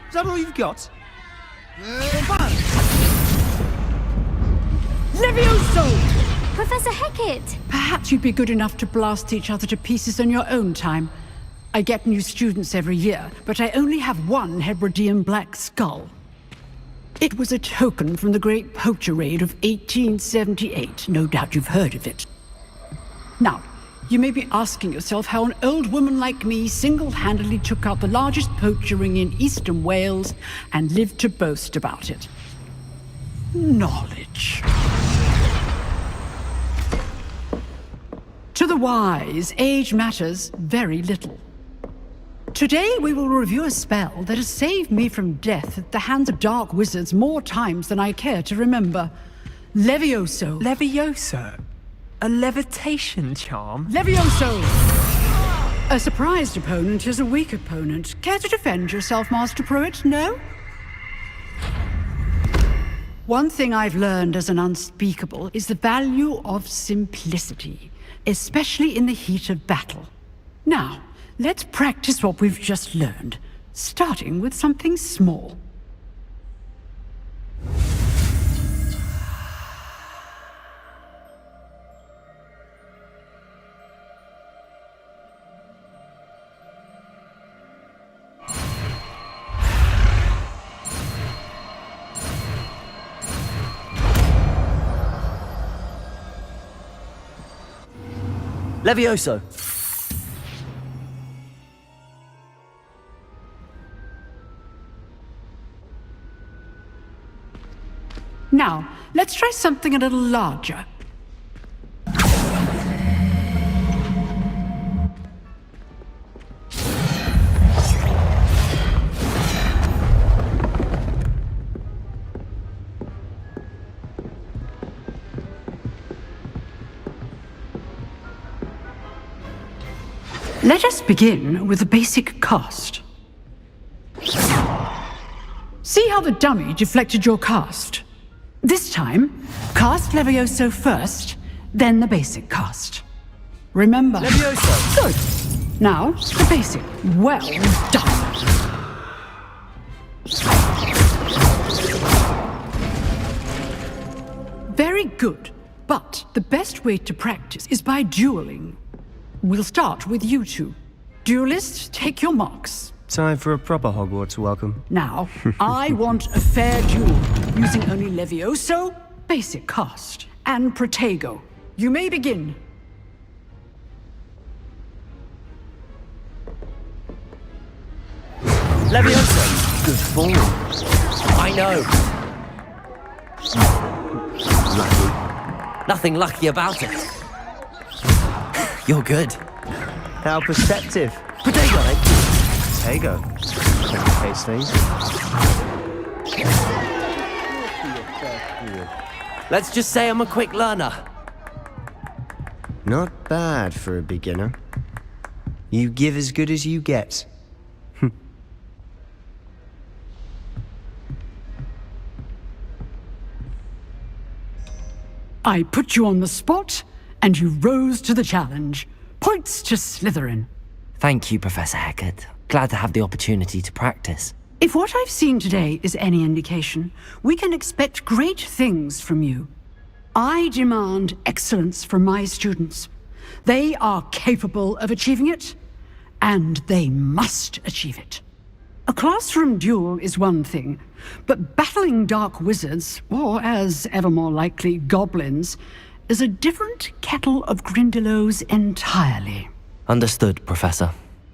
Is that all you've got? Levioso! Professor Hecat! Perhaps you'd be good enough to blast each other to pieces on your own time. I get new students every year, but I only have one Hebridean black skull. It was a token from the Great Poacher Raid of 1878. No doubt you've heard of it. Now, you may be asking yourself how an old woman like me single-handedly took out the largest poacher ring in eastern Wales and lived to boast about it. Knowledge. To the wise, age matters very little. Today we will review a spell that has saved me from death at the hands of dark wizards more times than I care to remember. Levioso. Levioso? A levitation charm? Levioso! A surprised opponent is a weak opponent. Care to defend yourself, Master Pruitt? No? One thing I've learned as an unspeakable is the value of simplicity, especially in the heat of battle. Now, let's practice what we've just learned, starting with something small. Levioso! Now, let's try something a little larger. Let us begin with the basic cast. See how the dummy deflected your cast? This time, cast Levioso first, then the basic cast. Remember. Levioso! Good. Now, the basic. Well done. Very good. But the best way to practice is by dueling. We'll start with you two. Duelists, take your marks. Time for a proper Hogwarts welcome. Now, I want a fair duel, using only Levioso, basic cast, and Protego. You may begin. Levioso! Good form. I know. Lucky. Nothing lucky about it. You're good. How perceptive. Protego! Protego. Complicates things. Let's just say I'm a quick learner. Not bad for a beginner. You give as good as you get. I put you on the spot, and you rose to the challenge. Points to Slytherin. Thank you, Professor Hecat. Glad to have the opportunity to practice. If what I've seen today is any indication, we can expect great things from you. I demand excellence from my students. They are capable of achieving it, and they must achieve it. A classroom duel is one thing, but battling dark wizards, or as ever more likely, goblins, is a different kettle of Grindylows entirely. Understood, Professor.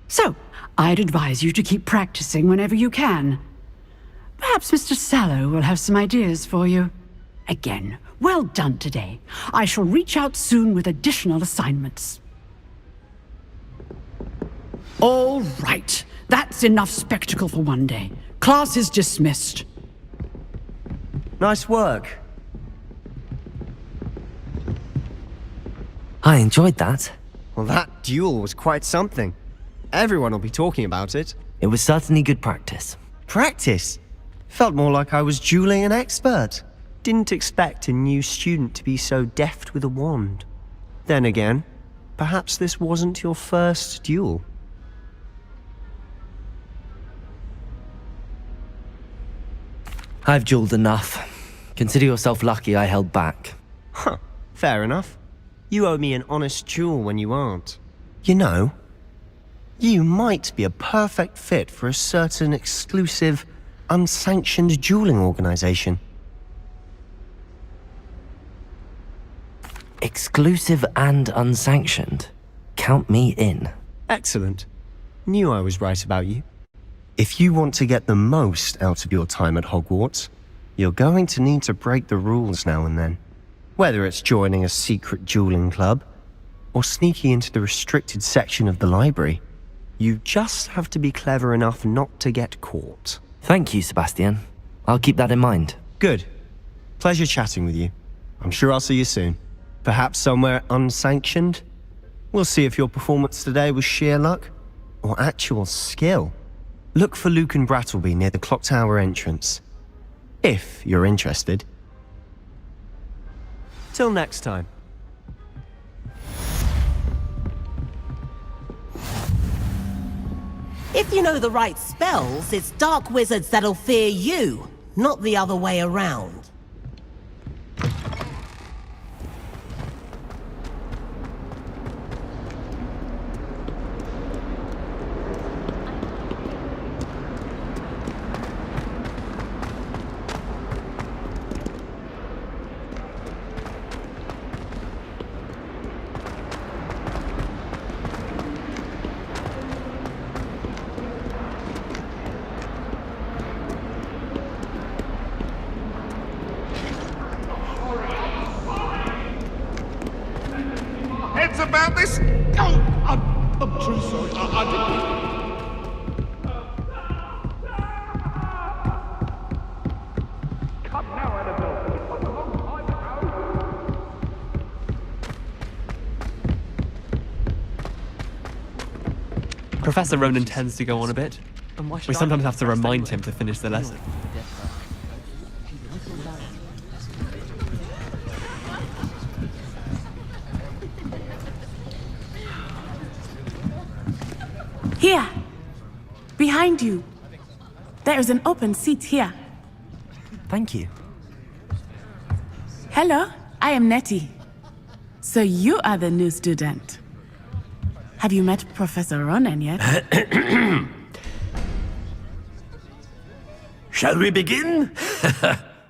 So, I'd advise you to keep practicing whenever you can. Perhaps Mr. Sallow will have some ideas for you. Again, well done today. I shall reach out soon with additional assignments. All right. That's enough spectacle for one day. Class is dismissed. Nice work. I enjoyed that. Well, that duel was quite something. Everyone will be talking about it. It was certainly good practice. Practice? Felt more like I was dueling an expert. Didn't expect a new student to be so deft with a wand. Then again, perhaps this wasn't your first duel. I've dueled enough. Consider yourself lucky I held back. Huh, fair enough. You owe me an honest duel when you aren't. You know, you might be a perfect fit for a certain exclusive, unsanctioned dueling organization. Exclusive and unsanctioned? Count me in. Excellent. Knew I was right about you. If you want to get the most out of your time at Hogwarts, you're going to need to break the rules now and then. Whether it's joining a secret dueling club, or sneaking into the restricted section of the library, you just have to be clever enough not to get caught. Thank you, Sebastian. I'll keep that in mind. Good. Pleasure chatting with you. I'm sure I'll see you soon. Perhaps somewhere unsanctioned? We'll see if your performance today was sheer luck, or actual skill. Look for Luke and Brattleby near the clock tower entrance. If you're interested. Till next time. If you know the right spells, it's dark wizards that'll fear you, not the other way around. about this? Oh, I'm truly sorry. I didn't... Professor Ronan tends to go on a bit. We sometimes have to remind him to finish the lesson. Here! Behind you! There is an open seat here. Thank you. Hello, I am Nettie. So you are the new student. Have you met Professor Ronan yet? Shall we begin?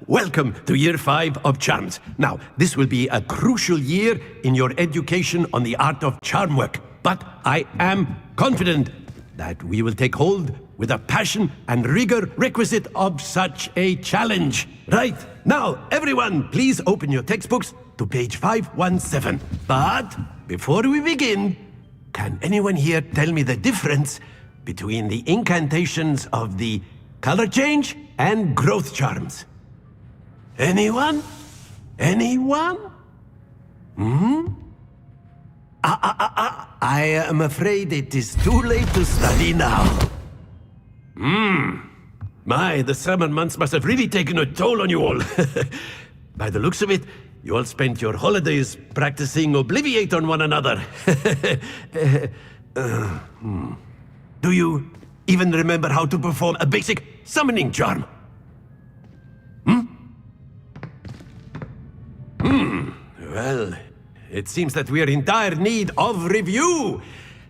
Welcome to Year 5 of Charms. Now, this will be a crucial year in your education on the art of charm work. But I am confident that we will take hold with a passion and rigor requisite of such a challenge. Right, now, everyone, please open your textbooks to page 517. But before we begin, can anyone here tell me the difference between the incantations of the color change and growth charms? Anyone? Anyone? I am afraid it is too late to study now. My, the summer months must have really taken a toll on you all. By the looks of it, you all spent your holidays practicing Obliviate on one another. Do you even remember how to perform a basic summoning charm? Well, it seems that we are in dire need of review.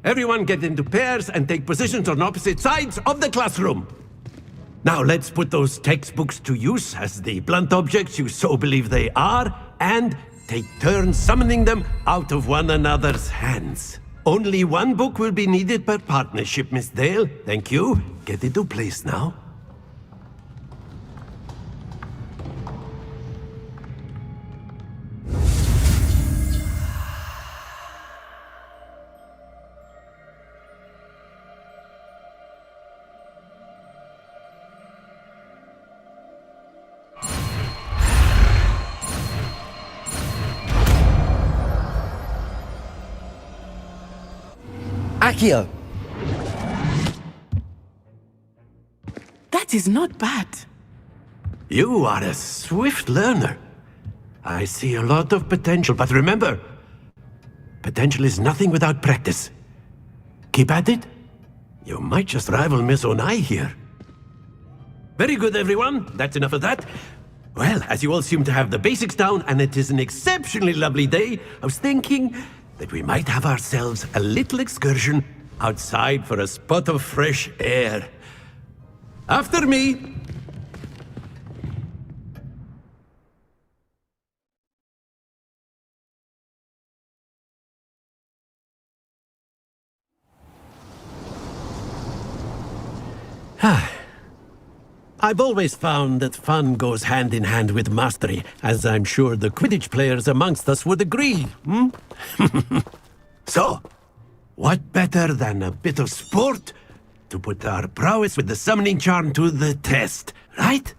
Everyone get into pairs and take positions on opposite sides of the classroom. Now let's put those textbooks to use as the blunt objects you so believe they are, and take turns summoning them out of one another's hands. Only one book will be needed per partnership, Miss Dale. Thank you. Get into place now. Accio! That is not bad. You are a swift learner. I see a lot of potential, but remember, potential is nothing without practice. Keep at it. You might just rival Miss Onai here. Very good, everyone. That's enough of that. Well, as you all seem to have the basics down, and it is an exceptionally lovely day, I was thinking that we might have ourselves a little excursion outside for a spot of fresh air. After me! I've always found that fun goes hand in hand with mastery, as I'm sure the Quidditch players amongst us would agree, So, what better than a bit of sport to put our prowess with the summoning charm to the test, right?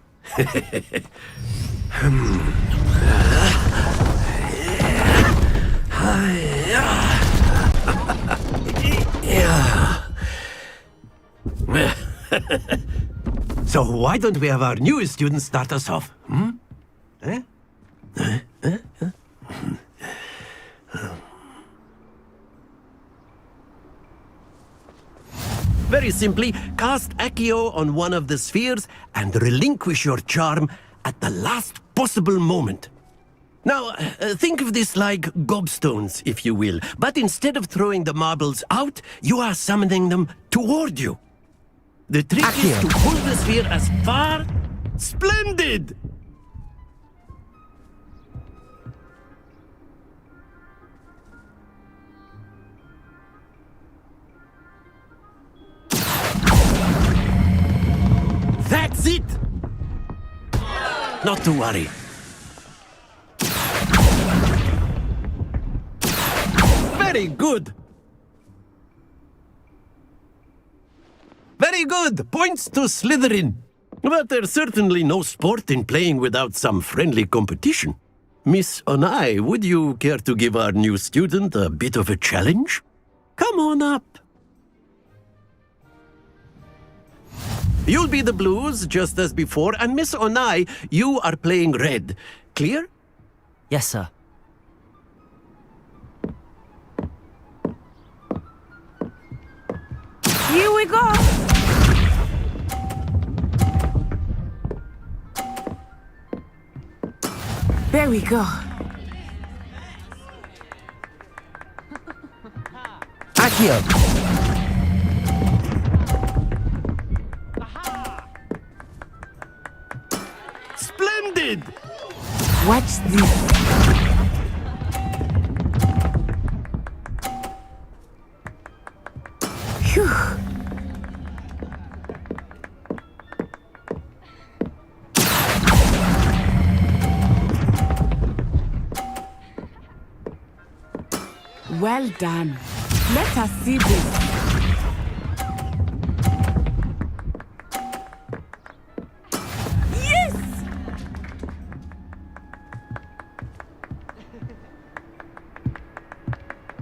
So why don't we have our newest student start us off? Very simply, cast Accio on one of the spheres and relinquish your charm at the last possible moment. Now, think of this like gobstones, if you will, but instead of throwing the marbles out, you are summoning them toward you. The trick is to pull the sphere as far... Splendid! That's it! Not to worry. Very good. Very good. Points to Slytherin. But there's certainly no sport in playing without some friendly competition. Miss Onai, would you care to give our new student a bit of a challenge? Come on up. You'll be the blues, just as before, and Miss Onai, you are playing red. Clear? Yes, sir. Here we go! There we go. Accio! Splendid! Watch this. Phew. Well done. Let us see this. Yes!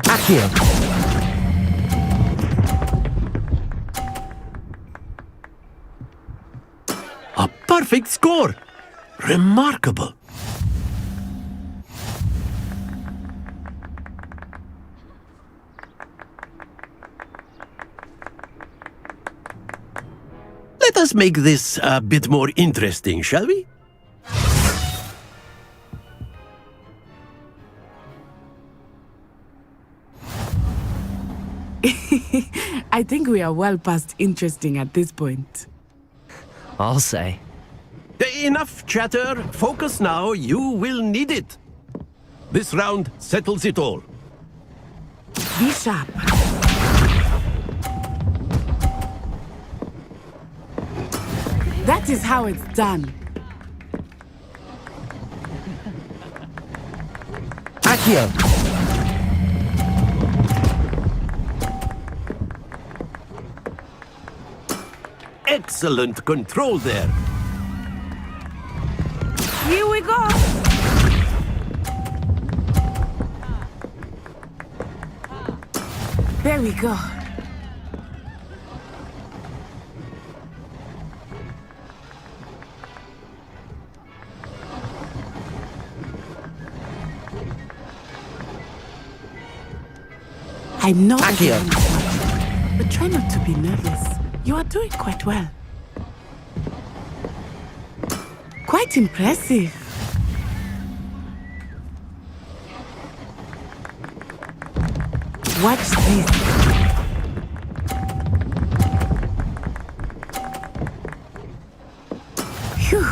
Accio! A perfect score! Remarkable! Let us make this a bit more interesting, shall we? I think we are well past interesting at this point. I'll say. Enough chatter. Focus now. You will need it. This round settles it all. Be sharp. That is how it's done. Accio! Excellent control there. Here we go. There we go. I'm not Accio. but try not to be nervous. You are doing quite well. Quite impressive. Watch this. Phew.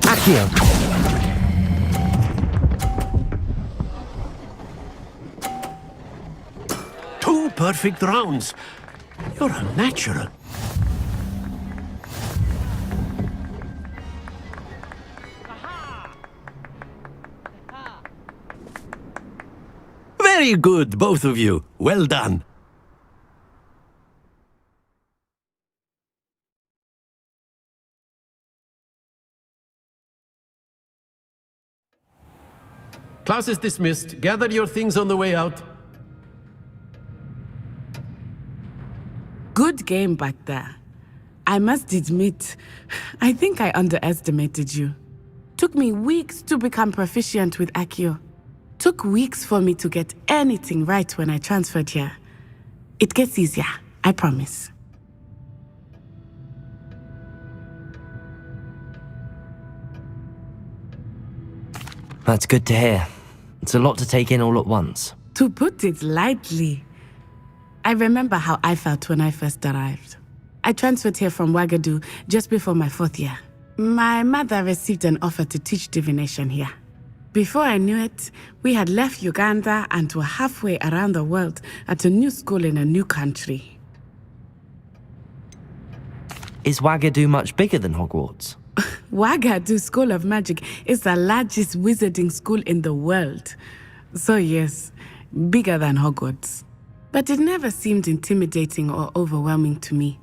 Accio! Two perfect rounds. You're a natural. Very good, both of you. Well done. Class is dismissed. Gather your things on the way out. Good game back there. I must admit, I think I underestimated you. Took me weeks to become proficient with Accio. Took weeks for me to get anything right when I transferred here. It gets easier, I promise. That's good to hear. It's a lot to take in all at once. To put it lightly, I remember how I felt when I first arrived. I transferred here from Ouagadougou just before my 4th year. My mother received an offer to teach divination here. Before I knew it, we had left Uganda and were halfway around the world at a new school in a new country. Is Wagadu much bigger than Hogwarts? Wagadu School of Magic is the largest wizarding school in the world. So yes, bigger than Hogwarts. But it never seemed intimidating or overwhelming to me.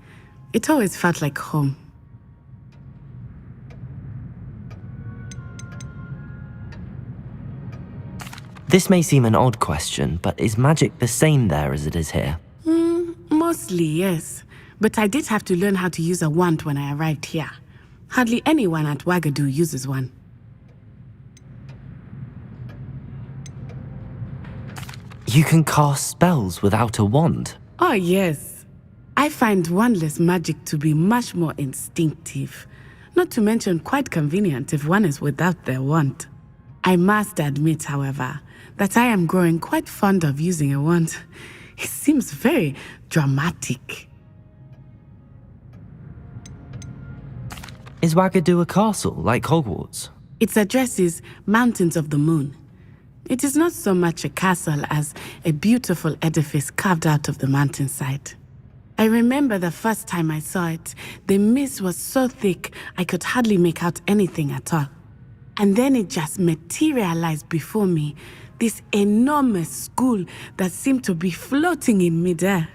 It always felt like home. This may seem an odd question, but is magic the same there as it is here? Mostly, yes. But I did have to learn how to use a wand when I arrived here. Hardly anyone at Wagadu uses one. You can cast spells without a wand? Oh, yes. I find wandless magic to be much more instinctive. Not to mention quite convenient if one is without their wand. I must admit, however, that I am growing quite fond of using a wand. It seems very dramatic. Is Wagadu a castle, like Hogwarts? Its address is Mountains of the Moon. It is not so much a castle as a beautiful edifice carved out of the mountainside. I remember the first time I saw it, the mist was so thick I could hardly make out anything at all. And then it just materialized before me, this enormous school that seemed to be floating in midair.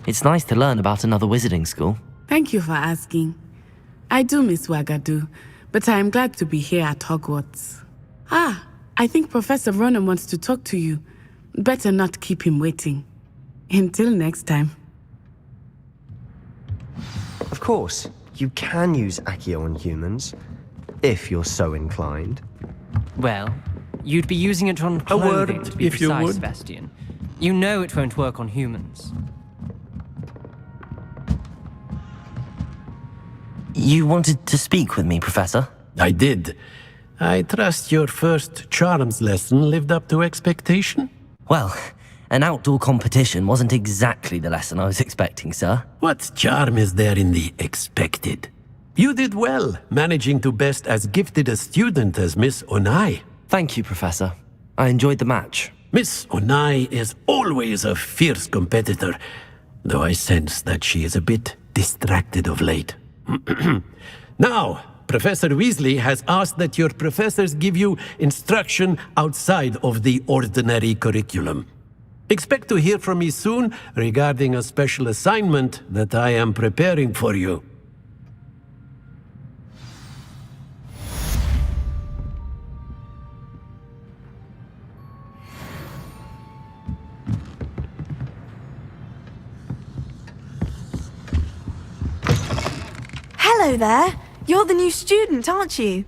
It's nice to learn about another wizarding school. Thank you for asking. I do miss Wagadu, but I am glad to be here at Hogwarts. Ah, I think Professor Ronan wants to talk to you. Better not keep him waiting. Until next time. Of course, you can use Accio on humans, if you're so inclined. Well, you'd be using it on clothing, to be if you precise, would. Sebastian. You know it won't work on humans. You wanted to speak with me, Professor? I did. I trust your first charms lesson lived up to expectation? Well, an outdoor competition wasn't exactly the lesson I was expecting, sir. What charm is there in the expected? You did well, managing to best as gifted a student as Miss Onai. Thank you, Professor. I enjoyed the match. Miss Onai is always a fierce competitor, though I sense that she is a bit distracted of late. Now, Professor Weasley has asked that your professors give you instruction outside of the ordinary curriculum. Expect to hear from me soon regarding a special assignment that I am preparing for you. Hello there. You're the new student, aren't you?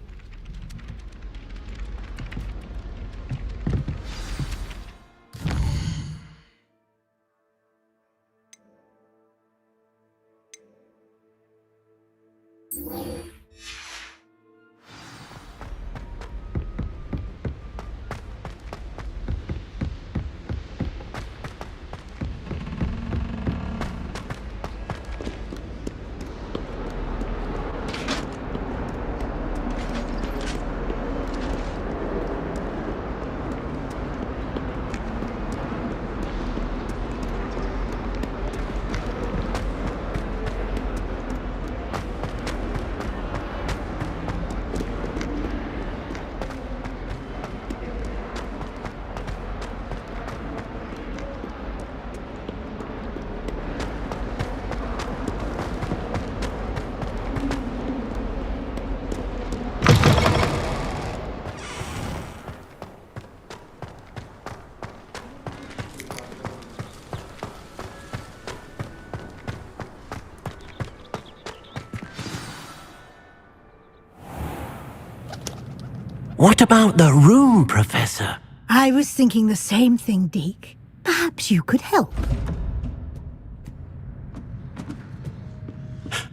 What about the room, Professor? I was thinking the same thing, Deke. Perhaps you could help.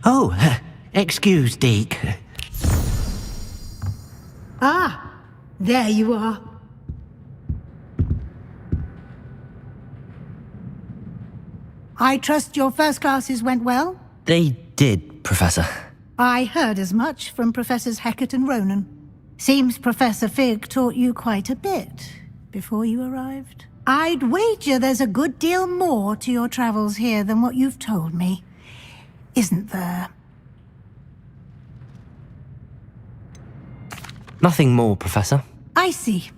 Oh, excuse, Deke. Ah, there you are. I trust your first classes went well? They did, Professor. I heard as much from Professors Hecat and Ronan. Seems Professor Fig taught you quite a bit before you arrived. I'd wager there's a good deal more to your travels here than what you've told me. Isn't there? Nothing more, Professor. I see.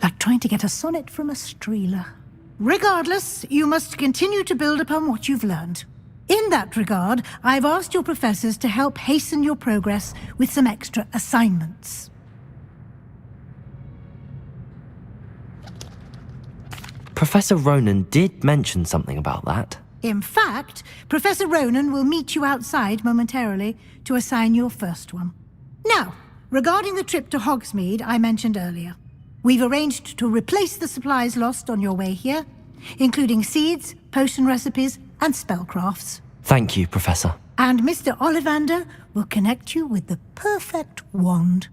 Like trying to get a sonnet from a streeler. Regardless, you must continue to build upon what you've learned. In that regard, I've asked your professors to help hasten your progress with some extra assignments. Professor Ronan did mention something about that. In fact, Professor Ronan will meet you outside momentarily to assign your first one. Now, regarding the trip to Hogsmeade I mentioned earlier, we've arranged to replace the supplies lost on your way here, including seeds, potion recipes, and spellcrafts. Thank you, Professor. And Mr. Ollivander will connect you with the perfect wand.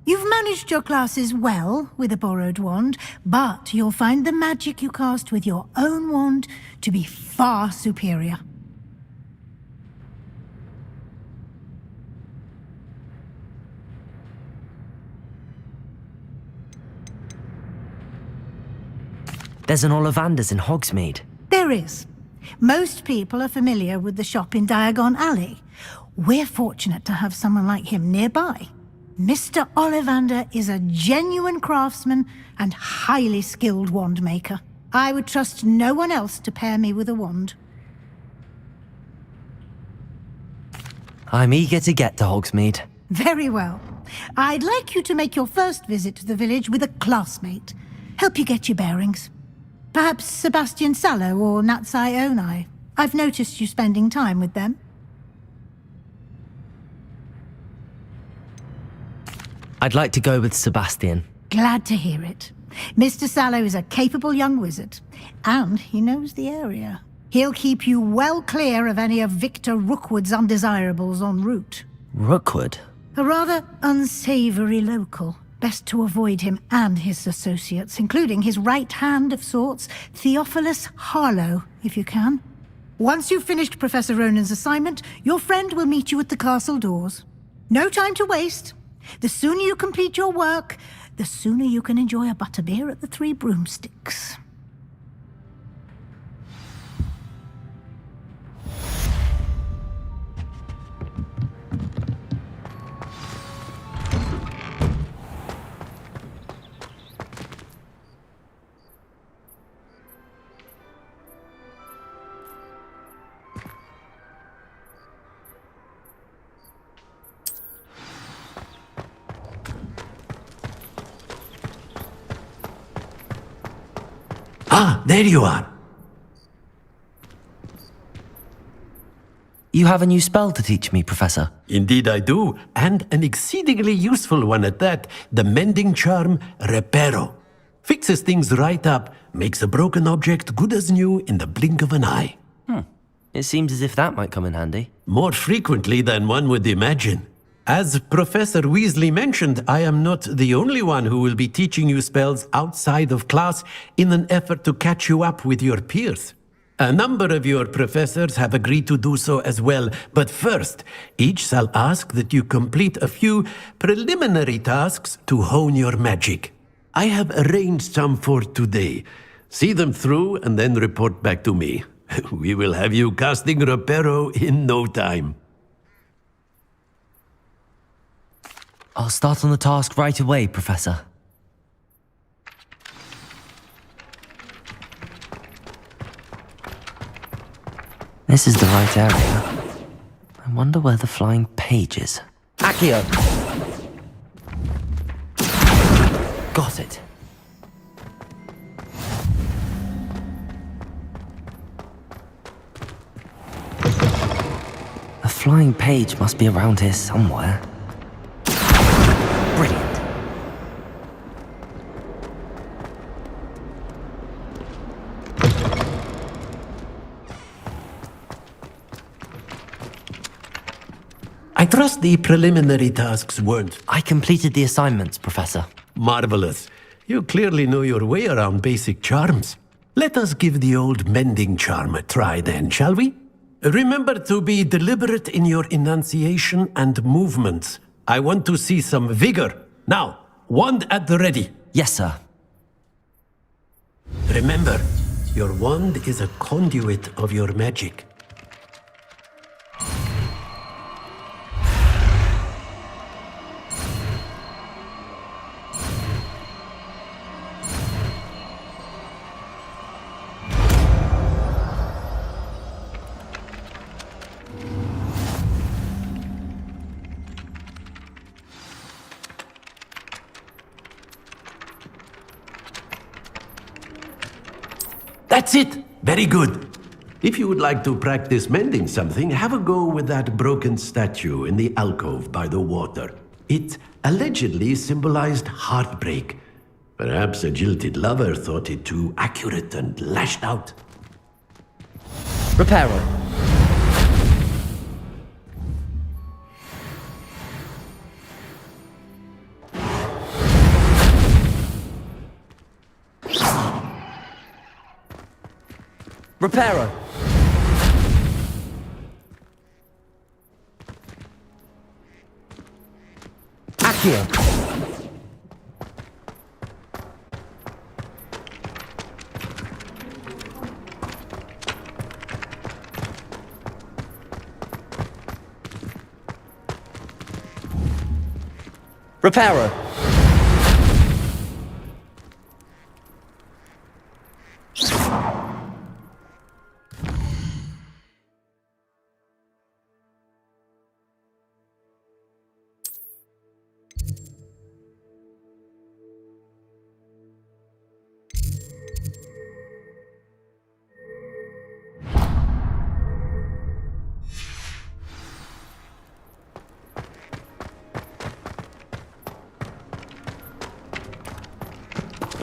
You've managed your classes well with a borrowed wand, but you'll find the magic you cast with your own wand to be far superior. There's an Ollivander's in Hogsmeade. There is. Most people are familiar with the shop in Diagon Alley. We're fortunate to have someone like him nearby. Mr. Ollivander is a genuine craftsman and highly skilled wand maker. I would trust no one else to pair me with a wand. I'm eager to get to Hogsmeade. Very well. I'd like you to make your first visit to the village with a classmate. Help you get your bearings. Perhaps Sebastian Sallow or Natsai Onai. I've noticed you spending time with them. I'd like to go with Sebastian. Glad to hear it. Mr. Sallow is a capable young wizard, and he knows the area. He'll keep you well clear of any of Victor Rookwood's undesirables en route. Rookwood? A rather unsavory local. Best to avoid him and his associates, including his right hand of sorts, Theophilus Harlow, if you can. Once you've finished Professor Ronan's assignment, your friend will meet you at the castle doors. No time to waste. The sooner you complete your work, the sooner you can enjoy a butterbeer at the Three Broomsticks. Ah, there you are. You have a new spell to teach me, Professor. Indeed I do, and an exceedingly useful one at that. The mending charm, Reparo. Fixes things right up, makes a broken object good as new in the blink of an eye. It seems as if that might come in handy. More frequently than one would imagine. As Professor Weasley mentioned, I am not the only one who will be teaching you spells outside of class in an effort to catch you up with your peers. A number of your professors have agreed to do so as well, but first, each shall ask that you complete a few preliminary tasks to hone your magic. I have arranged some for today. See them through and then report back to me. We will have you casting Reparo in no time. I'll start on the task right away, Professor. This is the right area. I wonder where the flying page is. Accio! Got it. The flying page must be around here somewhere. Brilliant. I trust the preliminary tasks weren't. I completed the assignments, Professor. Marvelous. You clearly know your way around basic charms. Let us give the old mending charm a try then, shall we? Remember to be deliberate in your enunciation and movements. I want to see some vigor. Now, wand at the ready. Yes, sir. Remember, your wand is a conduit of your magic. That's it! Very good. If you would like to practice mending something, have a go with that broken statue in the alcove by the water. It allegedly symbolized heartbreak. Perhaps a jilted lover thought it too accurate and lashed out. Reparo. Reparo. Accio. Reparo.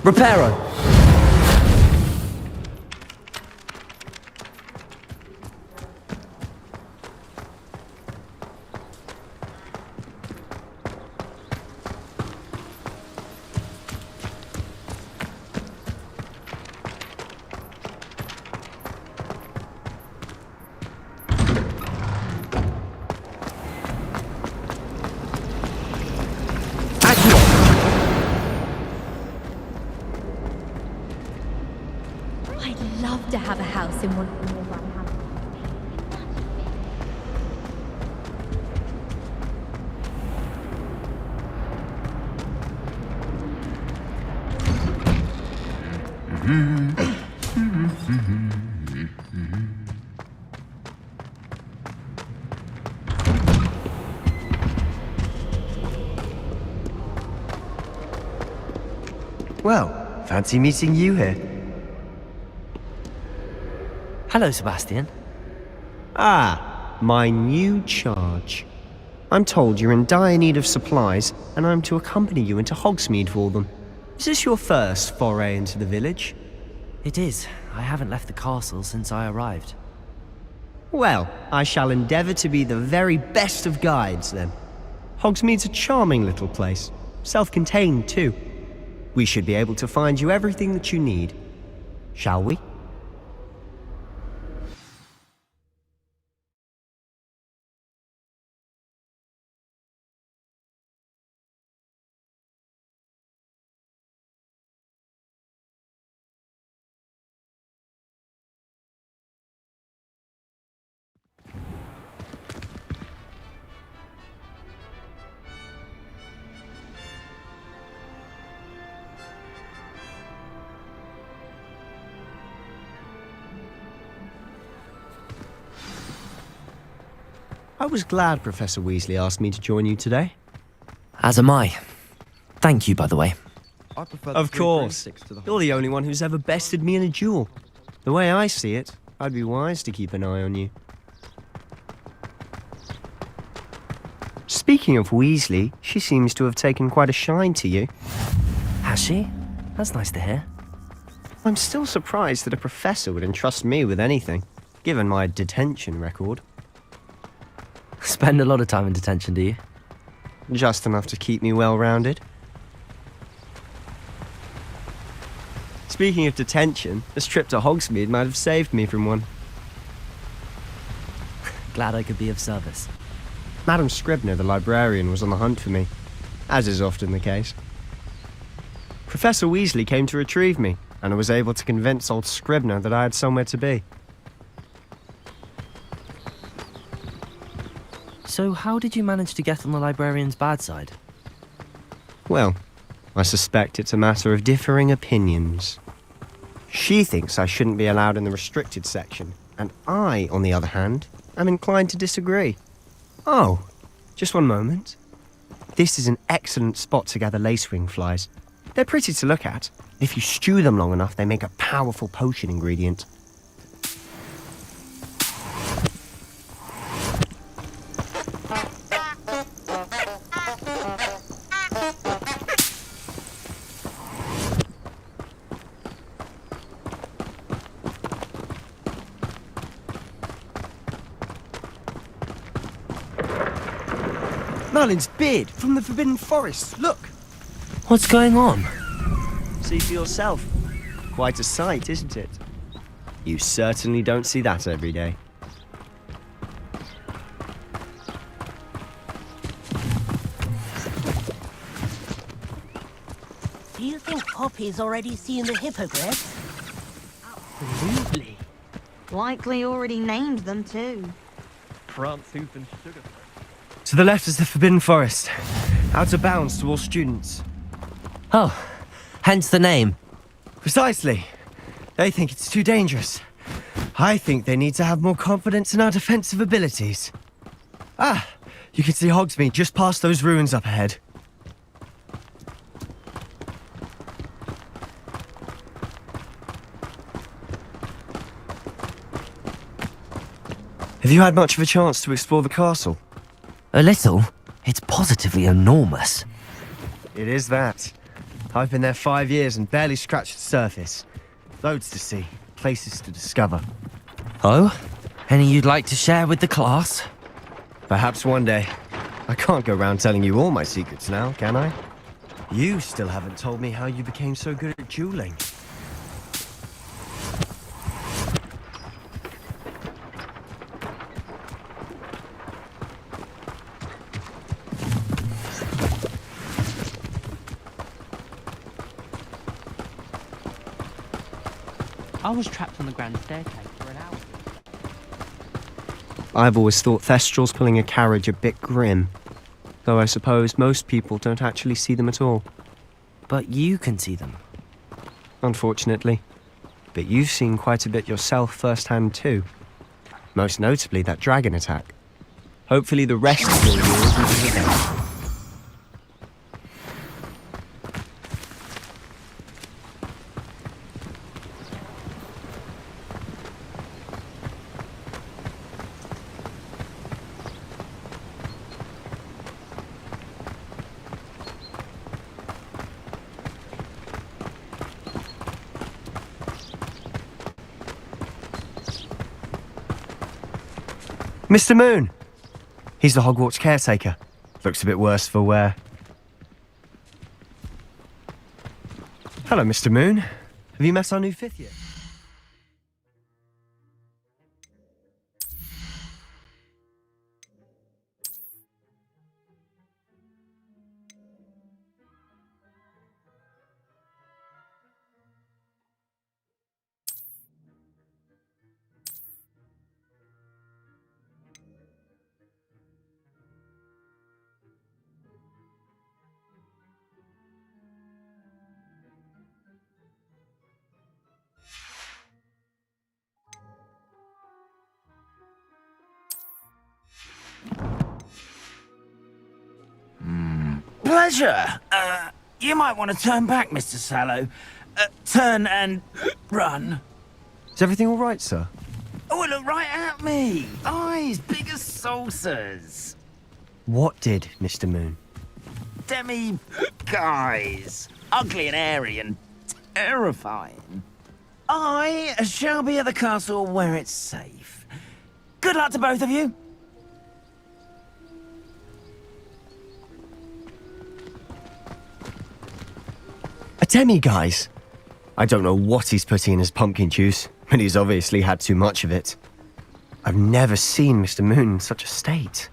Reparo. I'd love to have a house in one of the nearby houses. Well, fancy meeting you here. Hello, Sebastian. Ah, my new charge. I'm told you're in dire need of supplies, and I'm to accompany you into Hogsmeade for them. Is this your first foray into the village? It is. I haven't left the castle since I arrived. Well, I shall endeavour to be the very best of guides, then. Hogsmeade's a charming little place. Self-contained, too. We should be able to find you everything that you need. Shall we? I was glad Professor Weasley asked me to join you today. As am I. Thank you, by the way. Of course. You're the only one who's ever bested me in a duel. The way I see it, I'd be wise to keep an eye on you. Speaking of Weasley, she seems to have taken quite a shine to you. Has she? That's nice to hear. I'm still surprised that a professor would entrust me with anything, given my detention record. Spend a lot of time in detention, do you? Just enough to keep me well-rounded. Speaking of detention, this trip to Hogsmeade might have saved me from one. Glad I could be of service. Madam Scribner, the librarian, was on the hunt for me, as is often the case. Professor Weasley came to retrieve me, and I was able to convince old Scribner that I had somewhere to be. So how did you manage to get on the librarian's bad side? Well, I suspect it's a matter of differing opinions. She thinks I shouldn't be allowed in the restricted section, and I, on the other hand, am inclined to disagree. Oh, just one moment. This is an excellent spot to gather lacewing flies. They're pretty to look at. If you stew them long enough, they make a powerful potion ingredient. Merlin's beard from the Forbidden Forest, look! What's going on? See for yourself. Quite a sight, isn't it? You certainly don't see that every day. Do you think Poppy's already seen the hippogriffs? Absolutely. Likely already named them too. Prance, Hoof and Sugar. To the left is the Forbidden Forest. Out of bounds to all students. Oh, hence the name. Precisely. They think it's too dangerous. I think they need to have more confidence in our defensive abilities. Ah, you can see Hogsmeade just past those ruins up ahead. Have you had much of a chance to explore the castle? A little. It's positively enormous. It is that. I've been there 5 years and barely scratched the surface. Loads to see, places to discover. Oh? Any you'd like to share with the class? Perhaps one day. I can't go around telling you all my secrets now, can I? You still haven't told me how you became so good at dueling. I was trapped on the grand staircase for an hour. I've always thought Thestrals pulling a carriage a bit grim. Though I suppose most people don't actually see them at all. But you can see them. Unfortunately. But you've seen quite a bit yourself firsthand too. Most notably that dragon attack. Hopefully the rest of your years will be the same. Mr. Moon! He's the Hogwarts caretaker. Looks a bit worse for wear. Hello, Mr. Moon. Have you met our new fifth yet? Pleasure. You might want to turn back, Mr. Sallow. Turn and run. Is everything all right, sir? Oh, look right at me. Eyes big as saucers. What did, Mr. Moon? Guys. Ugly and airy and terrifying. I shall be at the castle where it's safe. Good luck to both of you. A demi-guise? I don't know what he's putting in his pumpkin juice, but he's obviously had too much of it. I've never seen Mr. Moon in such a state.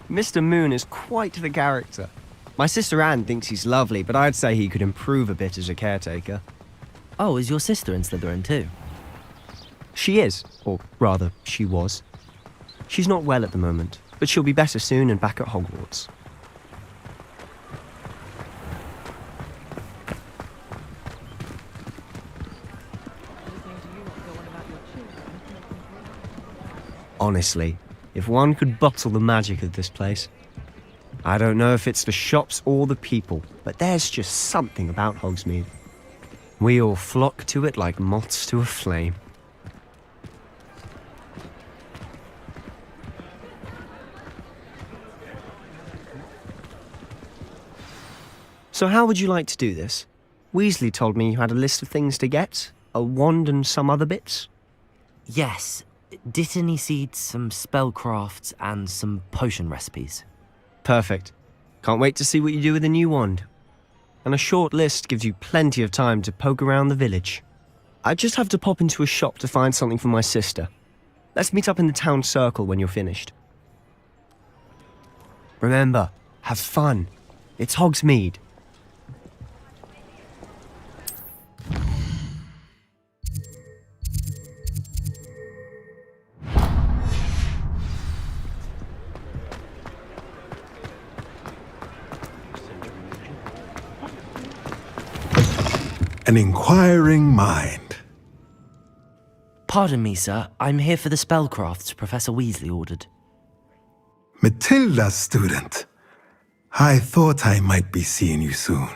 Mr. Moon is quite the character. My sister Anne thinks he's lovely, but I'd say he could improve a bit as a caretaker. Oh, is your sister in Slytherin too? She is, or rather, she was. She's not well at the moment, but she'll be better soon and back at Hogwarts. Honestly, if one could bottle the magic of this place. I don't know if it's the shops or the people, but there's just something about Hogsmeade. We all flock to it like moths to a flame. So how would you like to do this? Weasley told me you had a list of things to get, a wand and some other bits. Yes. Dittany seeds, some spellcrafts, and some potion recipes. Perfect. Can't wait to see what you do with the new wand. And a short list gives you plenty of time to poke around the village. I just have to pop into a shop to find something for my sister. Let's meet up in the town circle when you're finished. Remember, have fun. It's Hogsmeade. An inquiring mind. Pardon me, sir. I'm here for the spellcrafts Professor Weasley ordered. Matilda's student. I thought I might be seeing you soon.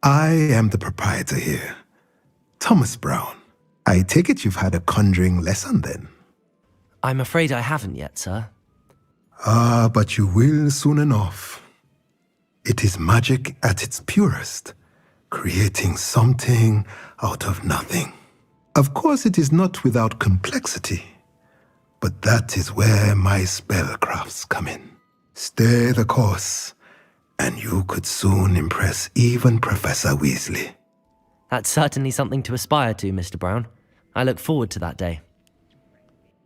I am the proprietor here, Thomas Brown. I take it you've had a conjuring lesson then? I'm afraid I haven't yet, sir. Ah, but you will soon enough. It is magic at its purest. Creating something out of nothing. Of course, it is not without complexity, but that is where my spellcrafts come in. Stay the course, and you could soon impress even Professor Weasley. That's certainly something to aspire to, Mr. Brown. I look forward to that day.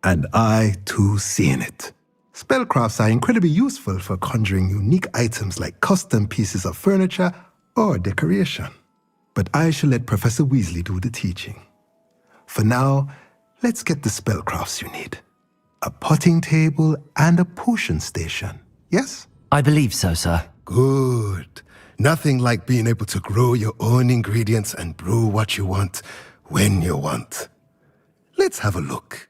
And I, too, seeing it. Spellcrafts are incredibly useful for conjuring unique items like custom pieces of furniture or decoration. But I shall let Professor Weasley do the teaching. For now, let's get the spellcrafts you need. A potting table and a potion station, yes? I believe so, sir. Good. Nothing like being able to grow your own ingredients and brew what you want when you want. Let's have a look.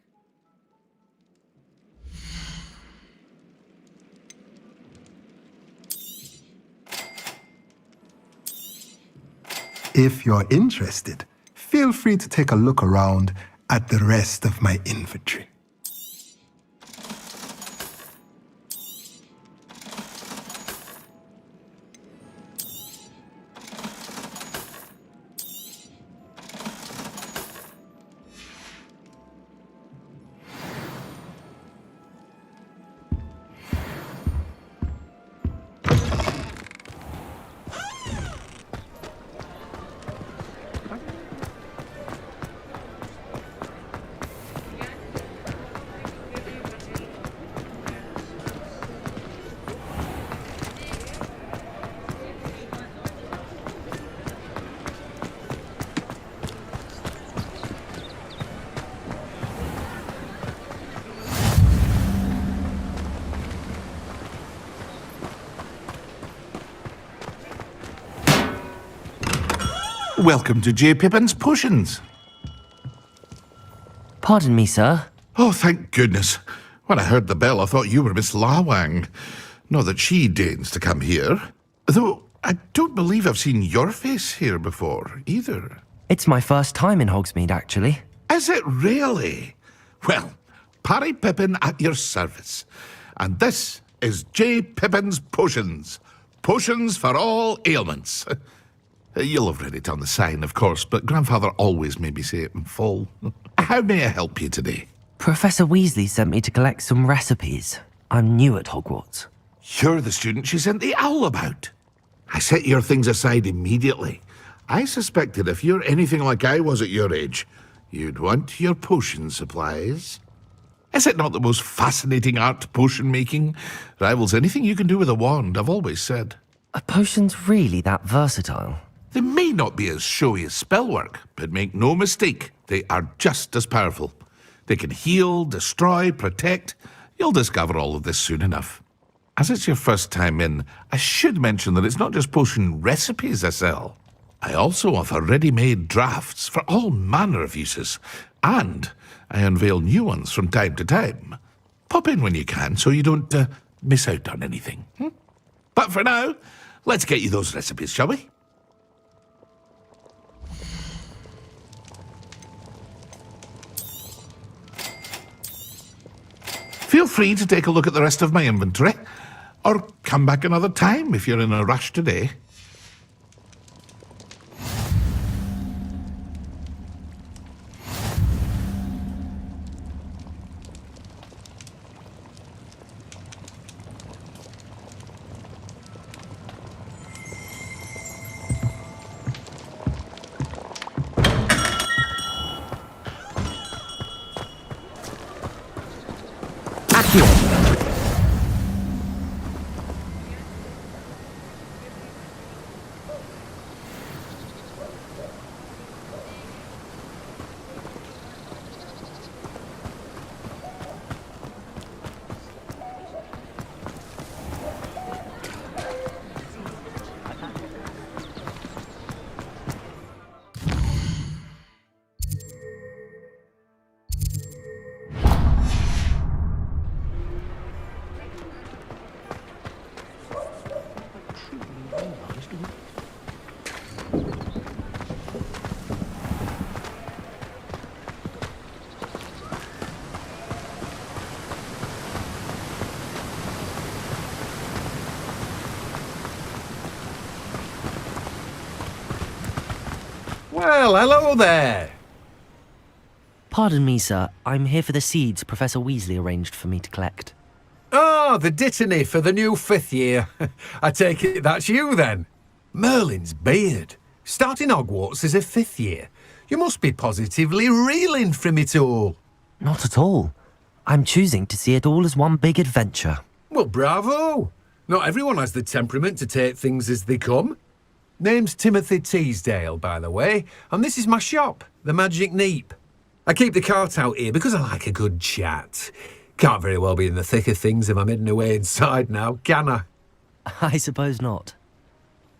If you're interested, feel free to take a look around at the rest of my inventory. Welcome to J. Pippin's Potions. Pardon me, sir. Oh, thank goodness. When I heard the bell, I thought you were Miss Lawang. Not that she deigns to come here. Though, I don't believe I've seen your face here before, either. It's my first time in Hogsmeade, actually. Is it really? Well, Parry Pippin at your service. And this is J. Pippin's Potions. Potions for all ailments. You'll have read it on the sign, of course, but Grandfather always made me say it in full. How may I help you today? Professor Weasley sent me to collect some recipes. I'm new at Hogwarts. You're the student she sent the owl about. I set your things aside immediately. I suspected if you're anything like I was at your age, you'd want your potion supplies. Is it not the most fascinating art, potion making? Rivals anything you can do with a wand, I've always said. Are potions really that versatile? They may not be as showy as spellwork, but make no mistake, they are just as powerful. They can heal, destroy, protect. You'll discover all of this soon enough. As it's your first time in, I should mention that it's not just potion recipes I sell. I also offer ready-made drafts for all manner of uses, and I unveil new ones from time to time. Pop in when you can so you don't miss out on anything. But for now, let's get you those recipes, shall we? Feel free to take a look at the rest of my inventory, or come back another time if you're in a rush today. Well, hello there. Pardon me, sir. I'm here for the seeds Professor Weasley arranged for me to collect. Oh, the dittany for the new 5th year. I take it that's you then. Merlin's beard. Starting Hogwarts as a 5th year. You must be positively reeling from it all. Not at all. I'm choosing to see it all as one big adventure. Well, bravo. Not everyone has the temperament to take things as they come. Name's Timothy Teasdale, by the way, and this is my shop, the Magic Neep. I keep the cart out here because I like a good chat. Can't very well be in the thick of things if I'm hidden away inside now, can I? I suppose not.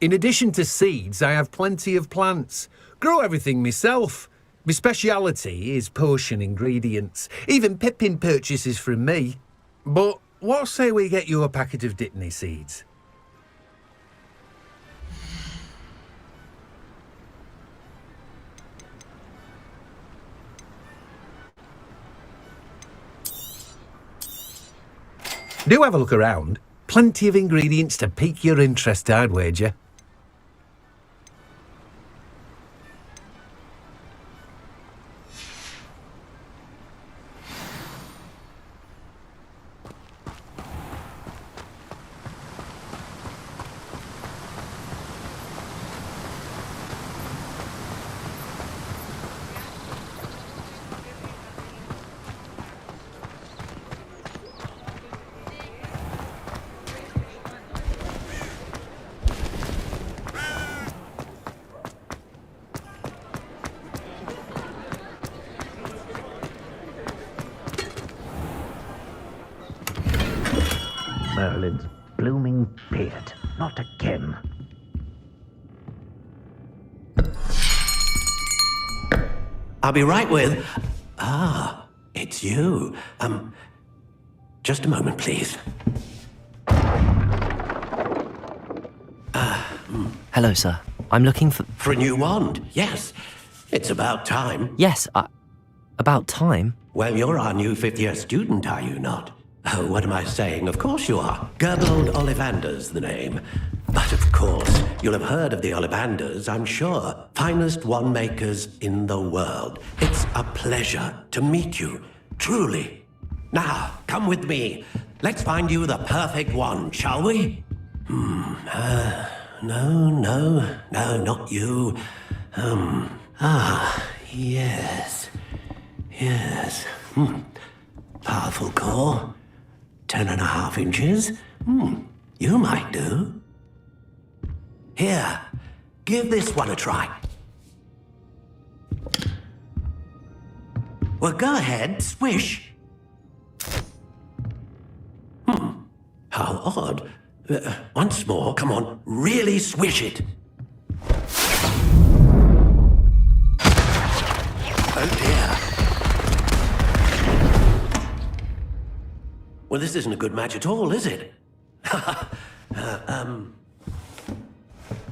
In addition to seeds, I have plenty of plants. Grow everything myself. My speciality is potion ingredients. Even Pippin purchases from me. But what say we get you a packet of Dittany seeds? Do have a look around. Plenty of ingredients to pique your interest, I'd wager. Merlin's blooming beard. Not again. I'll be right with... Ah, it's you. Just a moment, please. Hello, sir. I'm looking for... For a new wand, yes. It's about time. Yes, about time? Well, you're our new 5th-year student, are you not? Oh, what am I saying? Of course you are. Gerbold Ollivander's the name. But of course, you'll have heard of the Ollivanders, I'm sure. Finest wand makers in the world. It's a pleasure to meet you, truly. Now, come with me. Let's find you the perfect wand, shall we? No, not you. Yes. Powerful core. 10.5 inches. You might do. Here, give this one a try. Well, go ahead, swish. How odd. Once more, come on, really swish it. Oh dear. Well, this isn't a good match at all, is it?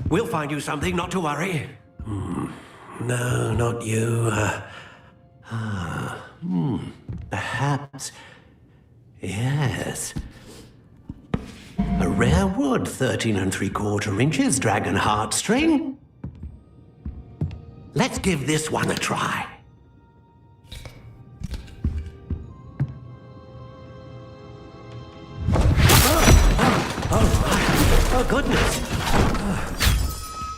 We'll find you something, not to worry. No, not you. Perhaps. Yes. A rare wood, 13 3/4 inches, dragon heartstring. Let's give this one a try. Oh, goodness.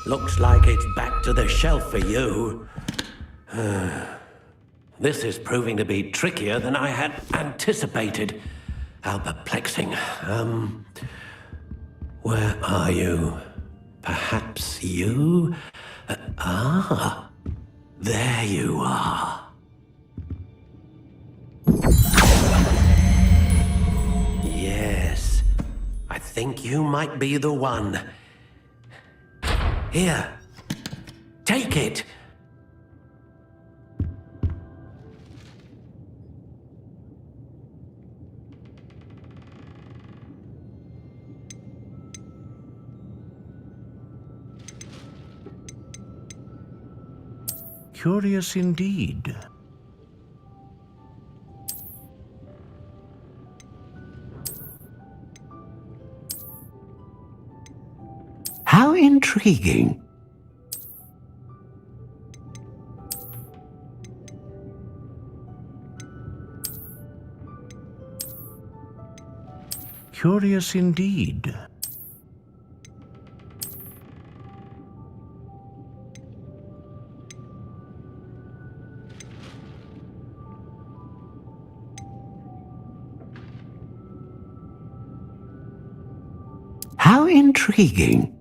Looks like it's back to the shelf for you. This is proving to be trickier than I had anticipated. How perplexing. Where are you? Perhaps you? There you are. Yes, I think you might be the one. Here, take it. Curious indeed. How intriguing. Curious indeed. How intriguing.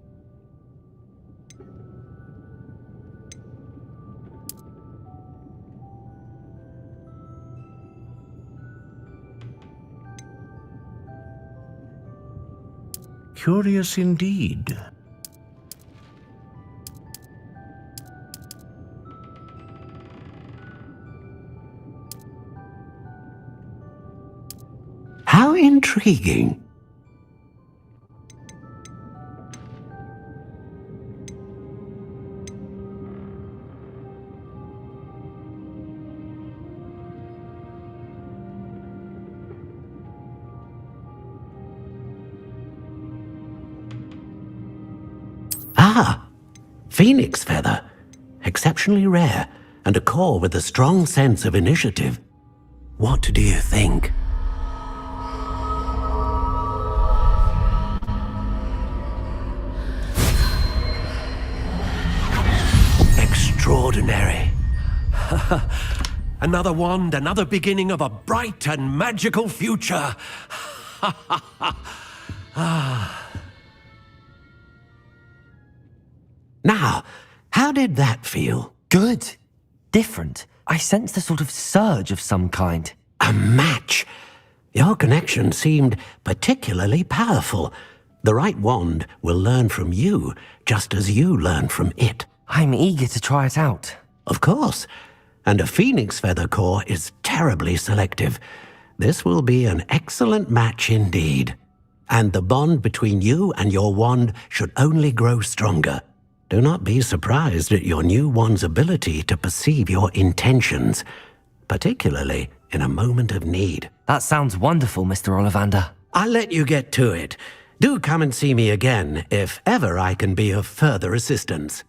Curious indeed. How intriguing. Phoenix feather. Exceptionally rare, and a core with a strong sense of initiative. What do you think? Extraordinary. Another wand, another beginning of a bright and magical future. Now, how did that feel? Good. Different. I sensed a sort of surge of some kind. A match. Your connection seemed particularly powerful. The right wand will learn from you, just as you learn from it. I'm eager to try it out. Of course. And a phoenix feather core is terribly selective. This will be an excellent match indeed. And the bond between you and your wand should only grow stronger. Do not be surprised at your new wand's ability to perceive your intentions, particularly in a moment of need. That sounds wonderful, Mr. Ollivander. I'll let you get to it. Do come and see me again if ever I can be of further assistance.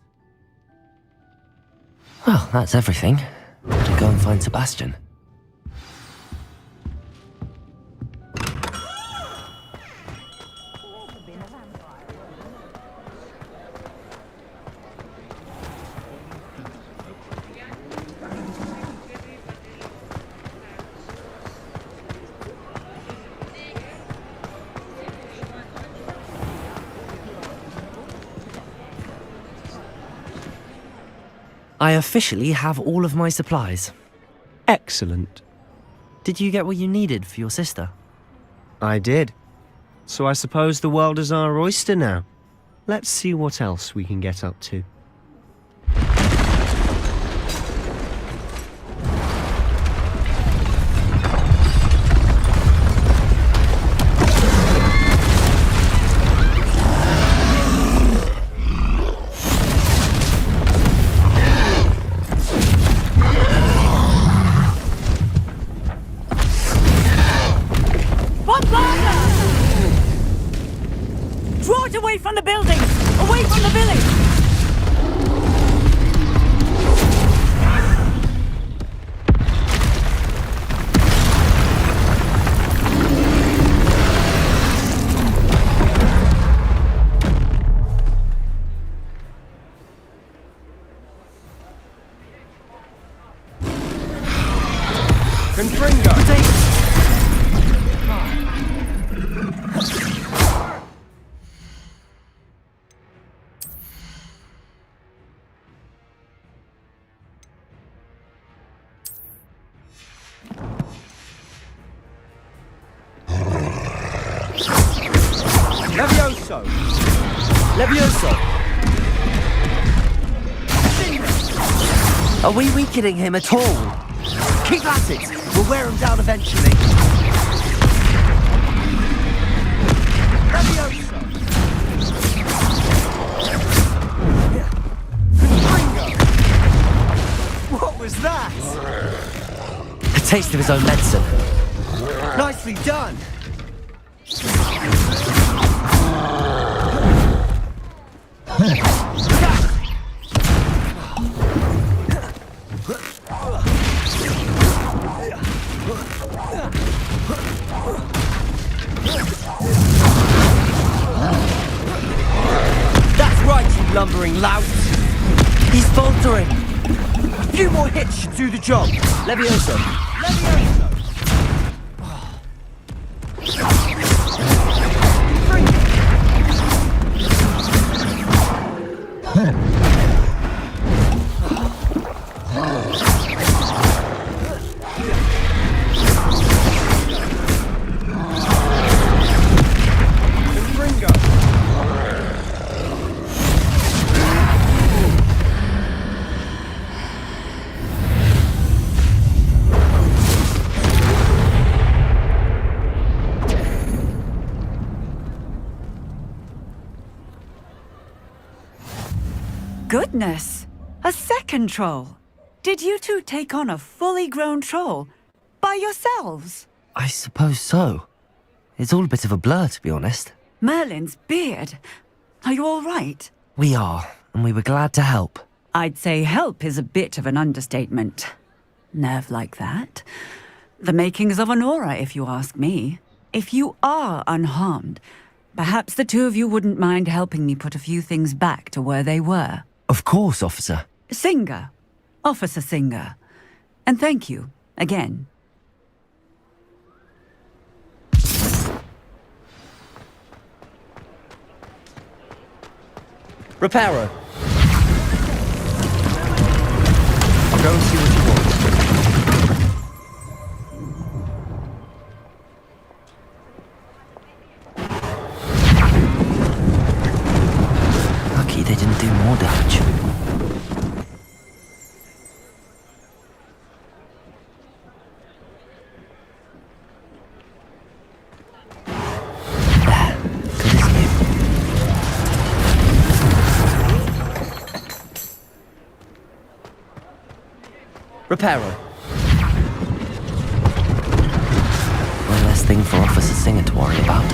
Well, that's everything. To go and find Sebastian. I officially have all of my supplies. Excellent. Did you get what you needed for your sister? I did. So I suppose the world is our oyster now. Let's see what else we can get up to. Draw it away from the building! Away from the village! Levioso! Levioso! Are we weakening him at all? Keep at it! We'll wear him down eventually. Levioso! What was that? A taste of his own medicine. Nicely done! That's right, you lumbering lout! He's faltering! A few more hits should do the job! Levioso! Levioso! Goodness! A second troll! Did you two take on a fully grown troll? By yourselves? I suppose so. It's all a bit of a blur, to be honest. Merlin's beard. Are you all right? We are, and we were glad to help. I'd say help is a bit of an understatement. Nerve like that. The makings of an aura, if you ask me. If you are unharmed, perhaps the two of you wouldn't mind helping me put a few things back to where they were. Of course, officer. Singer. Officer Singer. And thank you, again. Reparo. I'll go and see what you want. Lucky they didn't do more damage. Reparo. One less thing for Officer Singer to worry about.